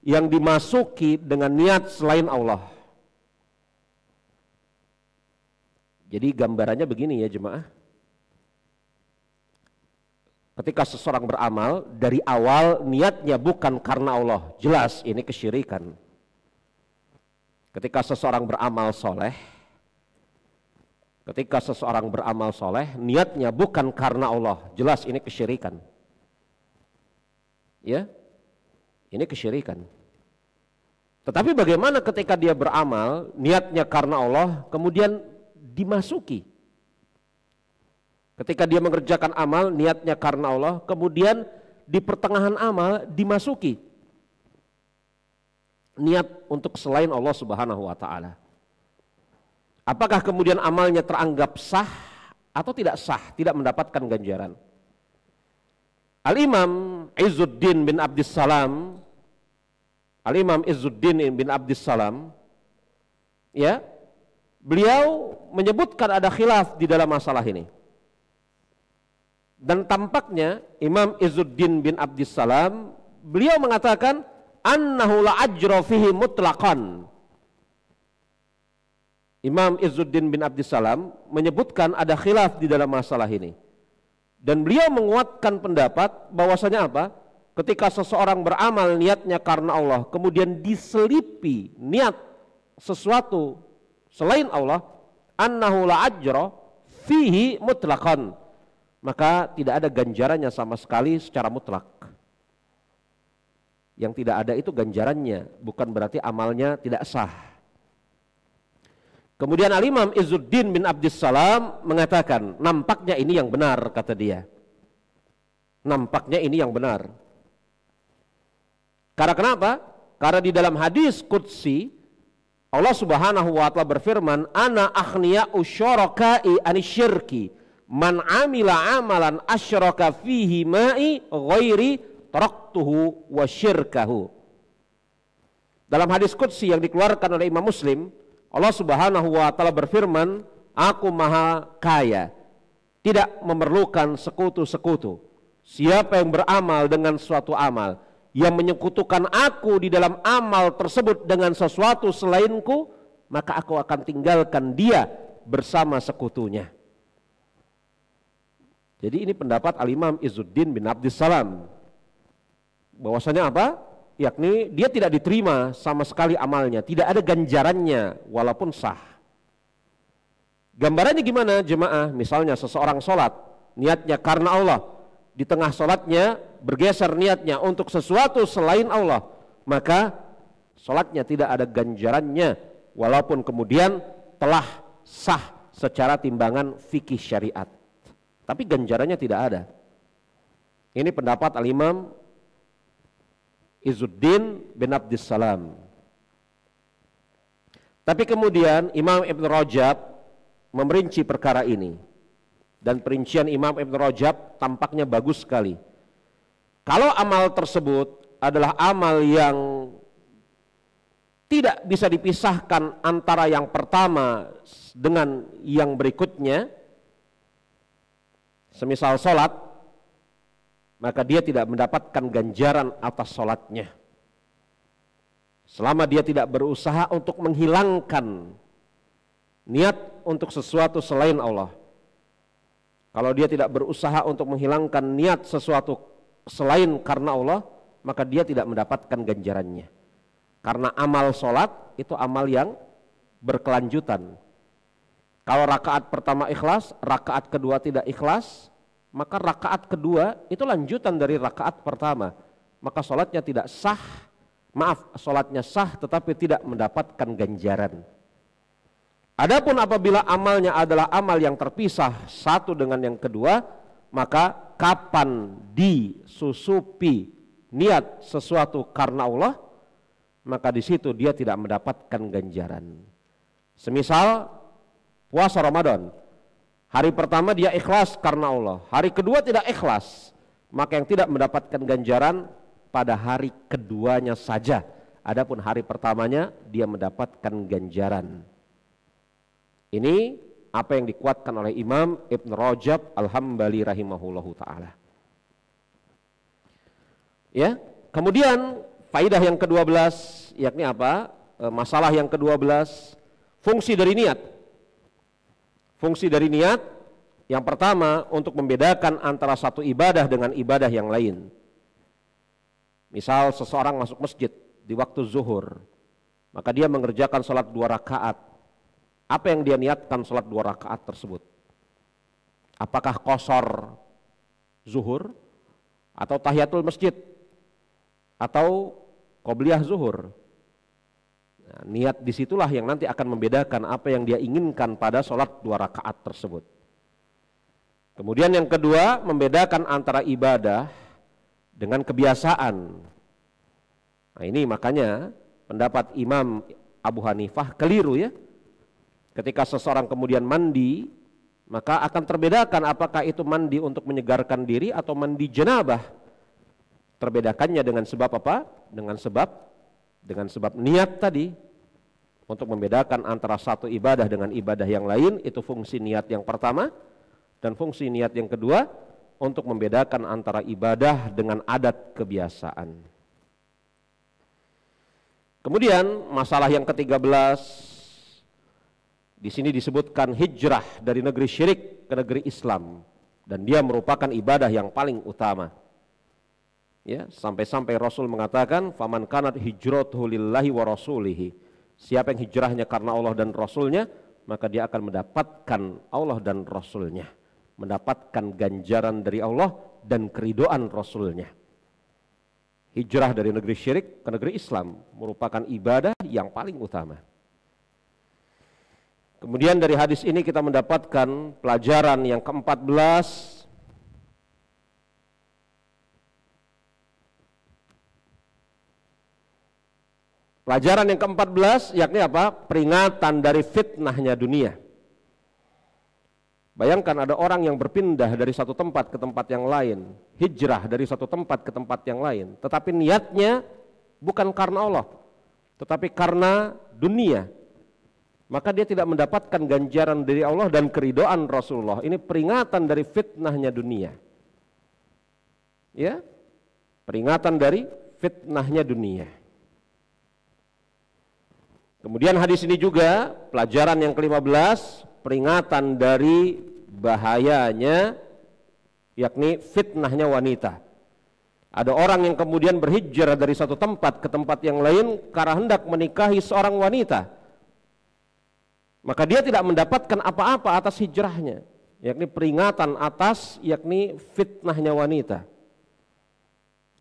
yang dimasuki dengan niat selain Allah. Jadi gambarannya begini ya jemaah. Ketika seseorang beramal, dari awal niatnya bukan karena Allah, jelas ini kesyirikan. Ketika seseorang beramal soleh, niatnya bukan karena Allah, jelas ini kesyirikan. Ya, ini kesyirikan. Tetapi bagaimana ketika dia beramal, niatnya karena Allah, kemudian dimasuki? Ketika dia mengerjakan amal, niatnya karena Allah, kemudian di pertengahan amal dimasuki niat untuk selain Allah Subhanahu wa ta'ala. Apakah kemudian amalnya teranggap sah atau tidak sah, tidak mendapatkan ganjaran? Al-Imam Izzuddin bin Abdissalam, ya, beliau menyebutkan ada khilaf di dalam masalah ini. Dan tampaknya Imam Izzuddin bin Abdissalam, beliau mengatakan annahu la ajra fihi mutlaqan. Imam Izzuddin bin Abdissalam menyebutkan ada khilaf di dalam masalah ini. Dan beliau menguatkan pendapat bahwasanya apa? Ketika seseorang beramal niatnya karena Allah, kemudian diselipi niat sesuatu selain Allah, annahu la ajra fihi mutlaqan, maka tidak ada ganjarannya sama sekali secara mutlak. Yang tidak ada itu ganjarannya, bukan berarti amalnya tidak sah. Kemudian Al-Imam Izzuddin bin Abdissalam mengatakan, nampaknya ini yang benar, kata dia. Nampaknya ini yang benar. Karena kenapa? Karena di dalam hadis qudsi Allah Subhanahu wa ta'ala berfirman, ana aghniya'u syuraka'i anisyirki man amila amalan asyraka fihi ma'i ghairi taraktuhu wa syirkahu. Dalam hadis qudsi yang dikeluarkan oleh Imam Muslim, Allah Subhanahu wa ta'ala berfirman, aku maha kaya, tidak memerlukan sekutu-sekutu. Siapa yang beramal dengan suatu amal yang menyekutukan aku di dalam amal tersebut dengan sesuatu selainku, maka aku akan tinggalkan dia bersama sekutunya. Jadi ini pendapat Al-Imam Izzuddin bin Abdissalam, bahwasanya apa? Yakni dia tidak diterima sama sekali amalnya, tidak ada ganjarannya walaupun sah. Gambarannya gimana jemaah? Misalnya seseorang sholat, niatnya karena Allah, di tengah sholatnya bergeser niatnya untuk sesuatu selain Allah, maka sholatnya tidak ada ganjarannya walaupun kemudian telah sah secara timbangan fikih syariat, tapi ganjarannya tidak ada. Ini pendapat Al-Imam Izzuddin bin Abdissalam. Tapi kemudian Imam Ibn Rajab memerinci perkara ini, dan perincian Imam Ibn Rajab tampaknya bagus sekali. Kalau amal tersebut adalah amal yang tidak bisa dipisahkan antara yang pertama dengan yang berikutnya, semisal sholat, maka dia tidak mendapatkan ganjaran atas sholatnya. selama dia tidak berusaha untuk menghilangkan niat untuk sesuatu selain Allah. Kalau dia tidak berusaha untuk menghilangkan niat sesuatu selain karena Allah, maka dia tidak mendapatkan ganjarannya. Karena amal sholat itu amal yang berkelanjutan. Kalau rakaat pertama ikhlas, rakaat kedua tidak ikhlas, maka rakaat kedua itu lanjutan dari rakaat pertama. Maka sholatnya tidak sah, sholatnya sah tetapi tidak mendapatkan ganjaran. Adapun apabila amalnya adalah amal yang terpisah satu dengan yang kedua, maka kapan disusupi niat sesuatu karena Allah, maka di situ dia tidak mendapatkan ganjaran. Semisal puasa Ramadan, hari pertama dia ikhlas karena Allah, hari kedua tidak ikhlas, maka yang tidak mendapatkan ganjaran pada hari keduanya saja. Adapun hari pertamanya dia mendapatkan ganjaran. Ini apa yang dikuatkan oleh Imam Ibn Rajab Al-Hambali rahimahullahu ta'ala. Ya, kemudian faidah yang ke-12 yakni apa? Masalah yang ke-12, fungsi dari niat. Fungsi dari niat yang pertama untuk membedakan antara satu ibadah dengan ibadah yang lain. Misal seseorang masuk masjid di waktu zuhur, maka dia mengerjakan sholat 2 rakaat. Apa yang dia niatkan sholat 2 rakaat tersebut? Apakah qashar zuhur atau tahiyatul masjid atau qobliyah zuhur? Nah, niat disitulah yang nanti akan membedakan apa yang dia inginkan pada sholat 2 rakaat tersebut. Kemudian yang kedua, membedakan antara ibadah dengan kebiasaan. Nah ini makanya pendapat Imam Abu Hanifah keliru ya. Ketika seseorang kemudian mandi, maka akan terbedakan apakah itu mandi untuk menyegarkan diri atau mandi jenabah. Terbedakannya dengan sebab apa? Dengan sebab niat tadi. Untuk membedakan antara satu ibadah dengan ibadah yang lain, itu fungsi niat yang pertama. Dan fungsi niat yang kedua, untuk membedakan antara ibadah dengan adat kebiasaan. Kemudian masalah yang ke-13, di sini disebutkan hijrah dari negeri syirik ke negeri Islam, dan dia merupakan ibadah yang paling utama. Ya, sampai-sampai Rasul mengatakan, "Faman kanat hijratuhu lillahi wa rasulihi." Siapa yang hijrahnya karena Allah dan Rasulnya, maka dia akan mendapatkan Allah dan Rasulnya, mendapatkan ganjaran dari Allah dan keridhaan Rasulnya. Hijrah dari negeri syirik ke negeri Islam merupakan ibadah yang paling utama. Kemudian dari hadis ini kita mendapatkan pelajaran yang ke-14. Pelajaran yang ke-14 yakni apa? Peringatan dari fitnahnya dunia. Bayangkan ada orang yang berpindah dari satu tempat ke tempat yang lain, hijrah dari satu tempat ke tempat yang lain, tetapi niatnya bukan karena Allah, tetapi karena dunia. Maka dia tidak mendapatkan ganjaran dari Allah dan keridhaan Rasulullah. Ini peringatan dari fitnahnya dunia. Ya, peringatan dari fitnahnya dunia. Kemudian hadis ini juga pelajaran yang ke-15, peringatan dari bahayanya yakni fitnahnya wanita. Ada orang yang kemudian berhijrah dari satu tempat ke tempat yang lain karena hendak menikahi seorang wanita. Maka dia tidak mendapatkan apa-apa atas hijrahnya, yakni peringatan atas yakni fitnahnya wanita.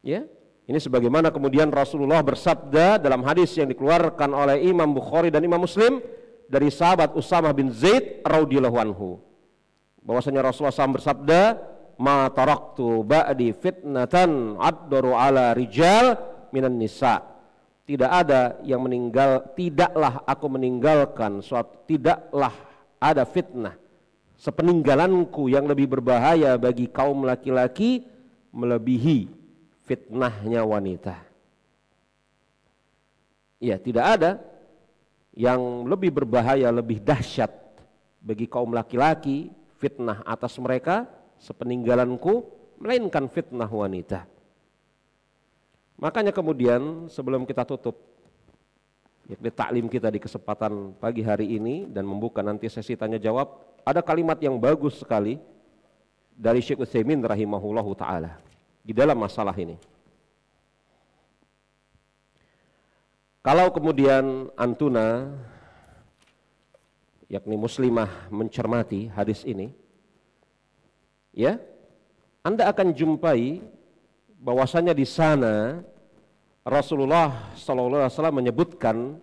Ya, ini sebagaimana kemudian Rasulullah bersabda dalam hadis yang dikeluarkan oleh Imam Bukhari dan Imam Muslim dari sahabat Usamah bin Zaid radhiyallahu anhu, bahwasanya Rasulullah SAW bersabda, "Ma taraktu ba'di fitnatan addaru ala rijal minan nisa." Tidak ada yang meninggal, tidaklah aku meninggalkan tidaklah ada fitnah sepeninggalanku yang lebih berbahaya bagi kaum laki-laki melebihi fitnahnya wanita. Ya, tidak ada yang lebih berbahaya, lebih dahsyat bagi kaum laki-laki fitnah atas mereka sepeninggalanku melainkan fitnah wanita. Makanya kemudian sebelum kita tutup yakni taklim kita di kesempatan pagi hari ini dan membuka nanti sesi tanya jawab, ada kalimat yang bagus sekali dari Syekh Utsaimin rahimahullahu taala di dalam masalah ini. Kalau kemudian antuna yakni muslimah mencermati hadis ini, ya, Anda akan jumpai bahwasanya di sana Rasulullah SAW menyebutkan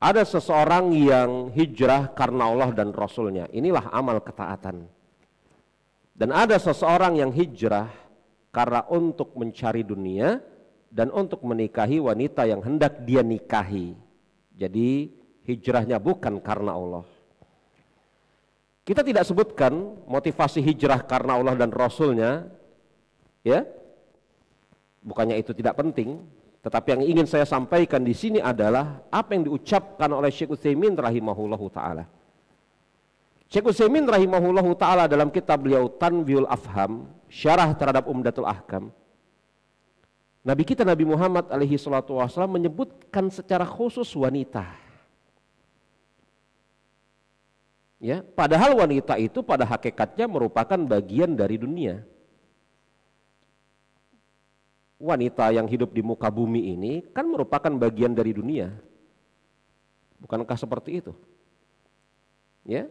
ada seseorang yang hijrah karena Allah dan Rasulnya. Inilah amal ketaatan. Dan ada seseorang yang hijrah karena untuk mencari dunia dan untuk menikahi wanita yang hendak dia nikahi. Jadi hijrahnya bukan karena Allah. Kita tidak sebutkan motivasi hijrah karena Allah dan Rasulnya, ya. Bukannya itu tidak penting, tetapi yang ingin saya sampaikan di sini adalah apa yang diucapkan oleh Syekh Utsaimin rahimahullahu taala. Syekh Utsaimin rahimahullahu taala dalam kitab beliau Tanwirul Afham, syarah terhadap Umdatul Ahkam, Nabi kita Nabi Muhammad alaihi salatu wasallam menyebutkan secara khusus wanita. Ya, padahal wanita itu pada hakikatnya merupakan bagian dari dunia. Wanita yang hidup di muka bumi ini kan merupakan bagian dari dunia. Bukankah seperti itu? Ya.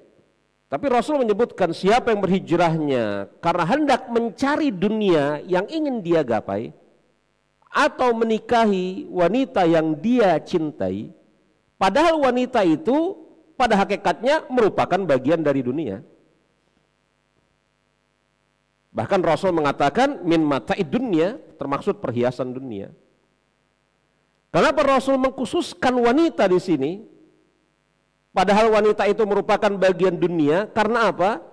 Tapi Rasul menyebutkan siapa yang berhijrahnya karena hendak mencari dunia yang ingin dia gapai, atau menikahi wanita yang dia cintai, padahal wanita itu pada hakikatnya merupakan bagian dari dunia. Bahkan Rasul mengatakan min mata'id dunya, termaksud perhiasan dunia. Kenapa Rasul mengkhususkan wanita di sini? Padahal wanita itu merupakan bagian dunia, karena apa?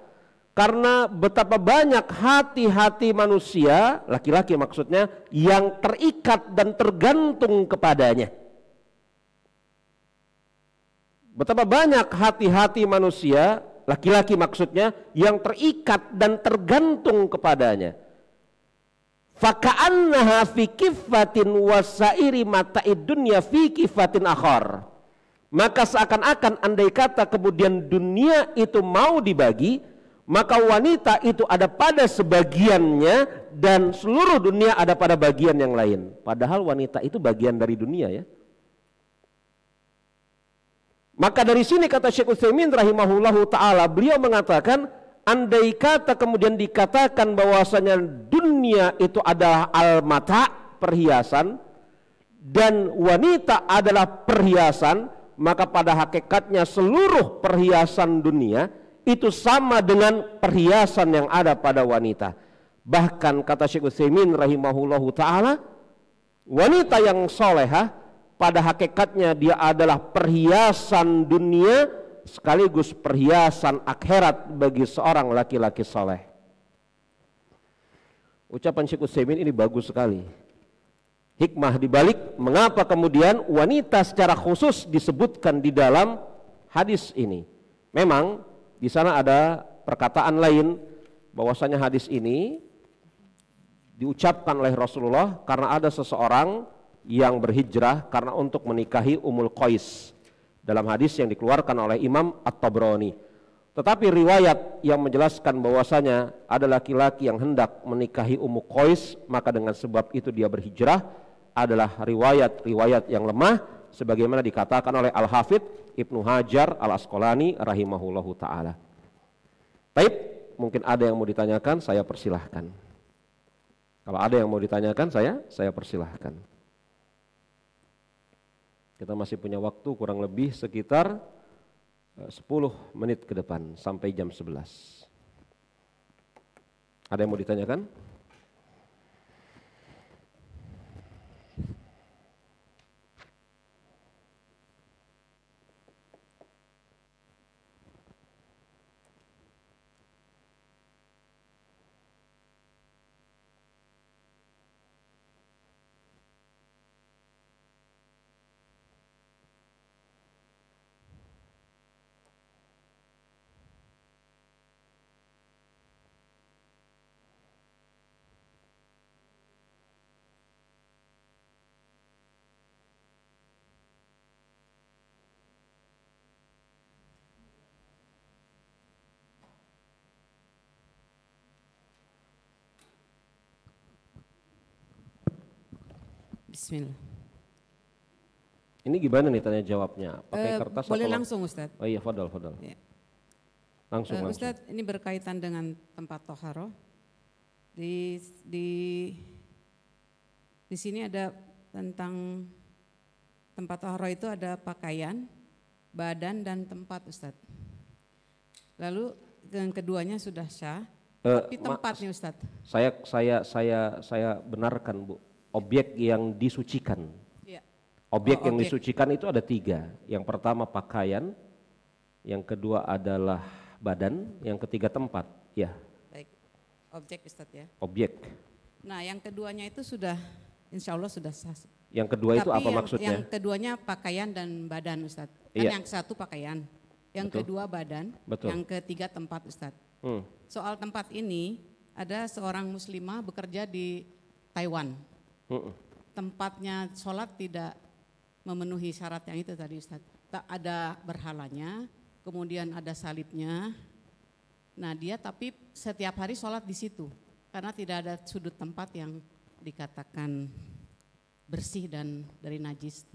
Karena betapa banyak hati-hati manusia, laki-laki maksudnya, yang terikat dan tergantung kepadanya. Betapa banyak hati-hati manusia, laki-laki maksudnya, yang terikat dan tergantung kepadanya. Faka'annaha fi kifatin wasairi mata'id dunya fi kifatin akhar. Maka seakan-akan andai kata kemudian dunia itu mau dibagi, maka wanita itu ada pada sebagiannya dan seluruh dunia ada pada bagian yang lain. Padahal wanita itu bagian dari dunia, ya. Maka dari sini kata Syekh Utsaimin rahimahullahu taala, beliau mengatakan andai kata kemudian dikatakan bahwasanya dunia itu adalah al-mata, perhiasan, dan wanita adalah perhiasan, maka pada hakikatnya seluruh perhiasan dunia itu sama dengan perhiasan yang ada pada wanita. Bahkan kata Syekh Utsaimin rahimahullahu taala, wanita yang solehah pada hakikatnya dia adalah perhiasan dunia sekaligus perhiasan akhirat bagi seorang laki-laki soleh. Ucapan Syekh Utsaimin ini bagus sekali. Hikmah dibalik mengapa kemudian wanita secara khusus disebutkan di dalam hadis ini. Memang di sana ada perkataan lain bahwasanya hadis ini diucapkan oleh Rasulullah karena ada seseorang yang berhijrah karena untuk menikahi Ummul Qais dalam hadis yang dikeluarkan oleh Imam At-Tabrani. Tetapi riwayat yang menjelaskan bahwasanya ada laki-laki yang hendak menikahi Ummu Qais maka dengan sebab itu dia berhijrah adalah riwayat-riwayat yang lemah sebagaimana dikatakan oleh Al-Hafidz Ibnu Hajar Al-Asqalani rahimahullahu ta'ala. Baik, mungkin ada yang mau ditanyakan, saya persilahkan. Kalau ada yang mau ditanyakan, saya persilahkan. Kita masih punya waktu kurang lebih sekitar 10 menit ke depan sampai jam 11. Ada yang mau ditanyakan? Bismillah. Ini gimana nih tanya jawabnya? Pakai kertas boleh atau langsung Ustadz? Oh iya, fadal. Ya. Langsung. Ustadz, ini berkaitan dengan tempat toharo. Di sini ada tentang tempat toharo itu ada pakaian, badan dan tempat Ustadz. Lalu yang keduanya sudah syah, tapi tempatnya Ustadz. Saya benarkan Bu, objek yang disucikan. Ya. Objek yang disucikan itu ada 3. Yang pertama pakaian, yang kedua adalah badan, yang ketiga tempat. Ya. Baik, objek Ustadz ya. Objek. Nah yang keduanya itu sudah, insya Allah sudah sah. Yang kedua itu apa maksudnya? Yang keduanya pakaian dan badan Ustadz. Kan iya. yang satu pakaian, yang Betul. kedua badan, Betul. yang ketiga tempat Ustadz. Soal tempat ini, ada seorang muslimah bekerja di Taiwan. Tempatnya sholat tidak memenuhi syarat yang itu tadi Ustadz. Tak ada berhalanya, kemudian ada salibnya. Nah dia tapi setiap hari sholat di situ. Karena tidak ada sudut tempat yang dikatakan bersih dan dari najis.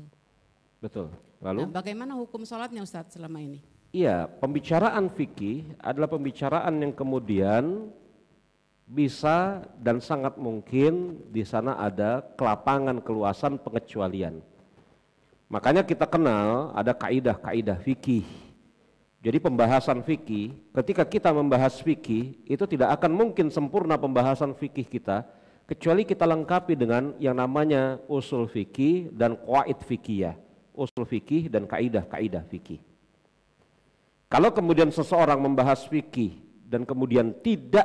Betul. Lalu? Nah, bagaimana hukum sholatnya Ustadz selama ini? Iya, pembicaraan fikih adalah pembicaraan yang kemudian bisa dan sangat mungkin di sana ada kelapangan keluasan pengecualian. Makanya kita kenal ada kaidah-kaidah fikih. Jadi pembahasan fikih, ketika kita membahas fikih itu tidak akan mungkin sempurna pembahasan fikih kita kecuali kita lengkapi dengan yang namanya usul fikih dan qawaid fikih. Usul fikih dan kaidah-kaidah fikih. Kalau kemudian seseorang membahas fikih dan kemudian tidak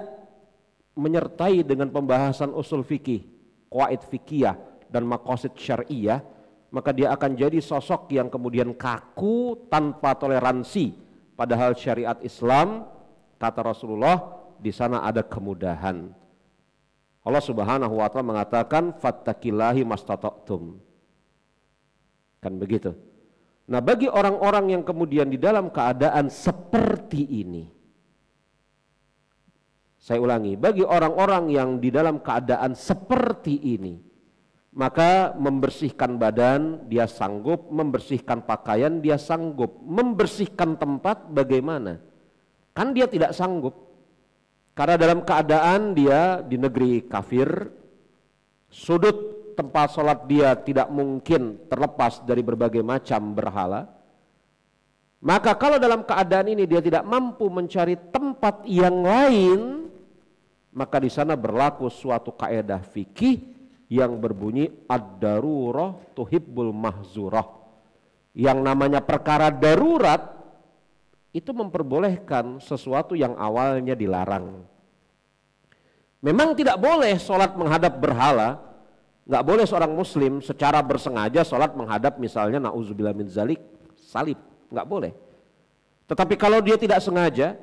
menyertai dengan pembahasan usul fikih, qawaid fikih dan maqasid syariah, maka dia akan jadi sosok yang kemudian kaku tanpa toleransi. Padahal syariat Islam, kata Rasulullah, di sana ada kemudahan. Allah Subhanahu wa taala mengatakan fattaqillahi mastata'tum. Kan begitu. Nah, bagi orang-orang yang kemudian di dalam keadaan seperti ini, saya ulangi, bagi orang-orang yang di dalam keadaan seperti ini, maka membersihkan badan dia sanggup, membersihkan pakaian dia sanggup, membersihkan tempat bagaimana? Kan dia tidak sanggup, karena dalam keadaan dia di negeri kafir, sudut tempat sholat dia tidak mungkin terlepas dari berbagai macam berhala. Maka kalau dalam keadaan ini dia tidak mampu mencari tempat yang lain, maka di sana berlaku suatu kaidah fikih yang berbunyi ad-darurah tuhibbul mahzurah. Yang namanya perkara darurat itu memperbolehkan sesuatu yang awalnya dilarang. Memang tidak boleh sholat menghadap berhala. Nggak boleh seorang muslim secara bersengaja sholat menghadap misalnya na'udzubillah min zalik salib, nggak boleh. Tetapi kalau dia tidak sengaja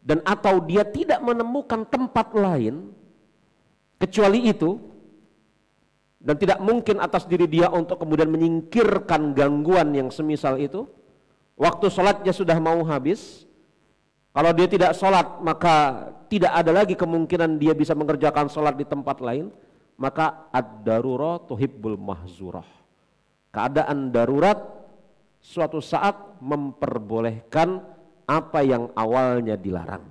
dan atau dia tidak menemukan tempat lain kecuali itu dan tidak mungkin atas diri dia untuk kemudian menyingkirkan gangguan yang semisal itu, waktu sholatnya sudah mau habis, kalau dia tidak sholat maka tidak ada lagi kemungkinan dia bisa mengerjakan sholat di tempat lain. Maka ad-darurah tuhibbul mahzurah. Keadaan darurat suatu saat memperbolehkan apa yang awalnya dilarang.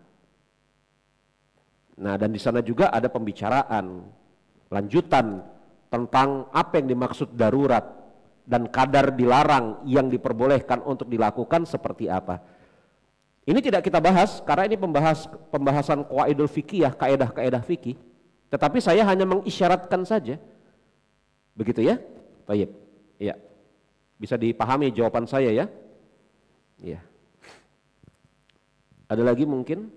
Nah, dan di sana juga ada pembicaraan lanjutan tentang apa yang dimaksud darurat dan kadar dilarang yang diperbolehkan untuk dilakukan seperti apa. Ini tidak kita bahas karena ini pembahasan qawaidul fikih, kaidah-kaidah fikih. Tetapi saya hanya mengisyaratkan saja. Begitu ya? Baik. Iya. Bisa dipahami jawaban saya ya? Iya. Ada lagi mungkin?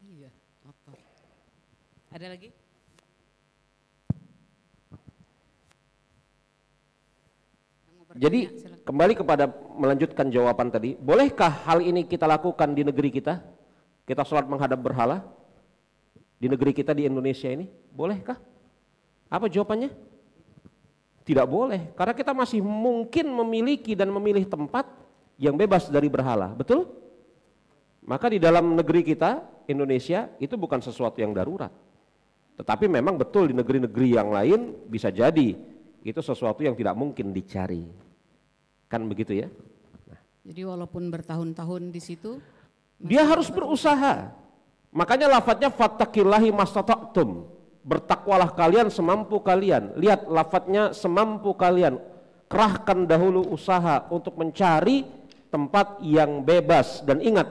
Iya, motor. Ada lagi? Jadi kembali kepada melanjutkan jawaban tadi, bolehkah hal ini kita lakukan di negeri kita? Kita sholat menghadap berhala di negeri kita di Indonesia ini, bolehkah? Apa jawabannya? Tidak boleh, karena kita masih mungkin memiliki dan memilih tempat yang bebas dari berhala, betul? Maka di dalam negeri kita, Indonesia, itu bukan sesuatu yang darurat. Tetapi memang betul di negeri-negeri yang lain bisa jadi itu sesuatu yang tidak mungkin dicari. Kan begitu ya? Nah. Jadi walaupun bertahun-tahun di situ, dia harus berusaha. Makanya lafadznya fattaqillahi mastata'tum. Bertakwalah kalian semampu kalian. Lihat lafadznya semampu kalian. Kerahkan dahulu usaha untuk mencari tempat yang bebas. Dan ingat,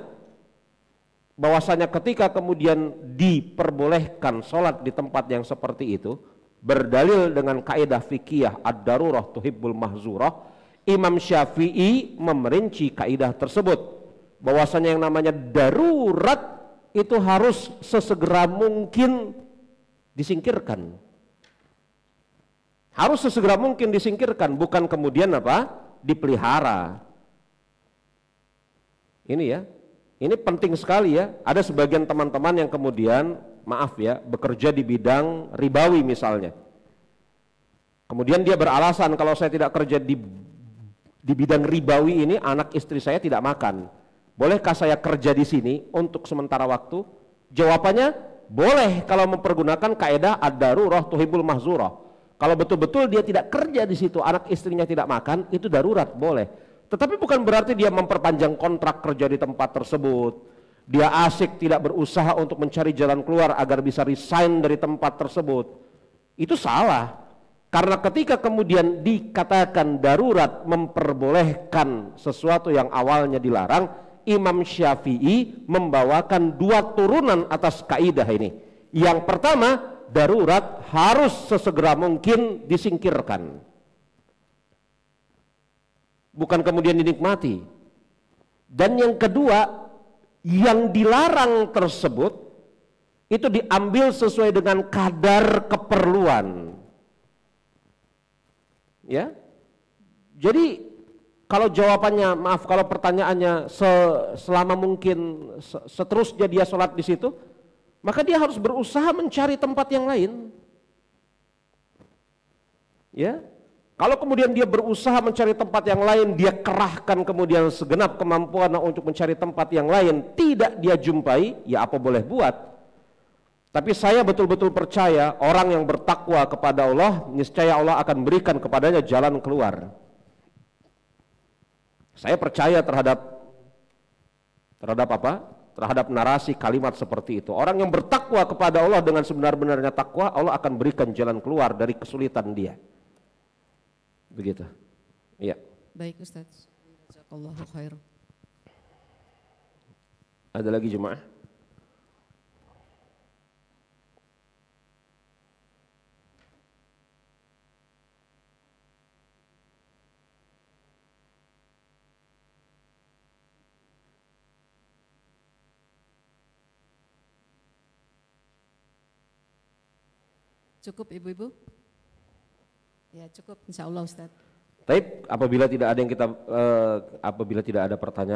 bahwasanya ketika kemudian diperbolehkan sholat di tempat yang seperti itu, berdalil dengan kaidah fikih ad-darurah tuhibbul mahzurah, Imam Syafi'i memerinci kaidah tersebut, bahwasanya yang namanya darurat itu harus sesegera mungkin disingkirkan. Harus sesegera mungkin disingkirkan, bukan kemudian apa? Dipelihara. Ini ya. Ini penting sekali ya. Ada sebagian teman-teman yang kemudian, maaf ya, bekerja di bidang ribawi misalnya. Kemudian dia beralasan, kalau saya tidak kerja di bidang ribawi ini, anak istri saya tidak makan. Bolehkah saya kerja di sini untuk sementara waktu? Jawabannya, boleh kalau mempergunakan kaidah ad-darurah tuhibbul mahzurah. Kalau betul-betul dia tidak kerja di situ, anak istrinya tidak makan, itu darurat, boleh. Tetapi bukan berarti dia memperpanjang kontrak kerja di tempat tersebut. Dia asik tidak berusaha untuk mencari jalan keluar agar bisa resign dari tempat tersebut. Itu salah. Karena ketika kemudian dikatakan darurat memperbolehkan sesuatu yang awalnya dilarang, Imam Syafi'i membawakan dua turunan atas kaidah ini. Yang pertama, darurat harus sesegera mungkin disingkirkan. Bukan kemudian dinikmati. Dan yang kedua, yang dilarang tersebut itu diambil sesuai dengan kadar keperluan. Ya. Jadi kalau jawabannya, maaf, kalau pertanyaannya selama mungkin seterusnya dia sholat di situ, maka dia harus berusaha mencari tempat yang lain. Ya. Kalau kemudian dia berusaha mencari tempat yang lain, dia kerahkan kemudian segenap kemampuan untuk mencari tempat yang lain, tidak dia jumpai, ya apa boleh buat. Tapi saya betul-betul percaya orang yang bertakwa kepada Allah, niscaya Allah akan berikan kepadanya jalan keluar. Saya percaya terhadap apa? Terhadap narasi kalimat seperti itu. Orang yang bertakwa kepada Allah dengan sebenar-benarnya takwa, Allah akan berikan jalan keluar dari kesulitan dia. Begitu. Iya. Baik Ustaz. Jazakallahu khair. Ada lagi jemaah? Cukup ibu-ibu? Ya cukup, insya Allah Ustaz. Taib, apabila tidak ada pertanyaan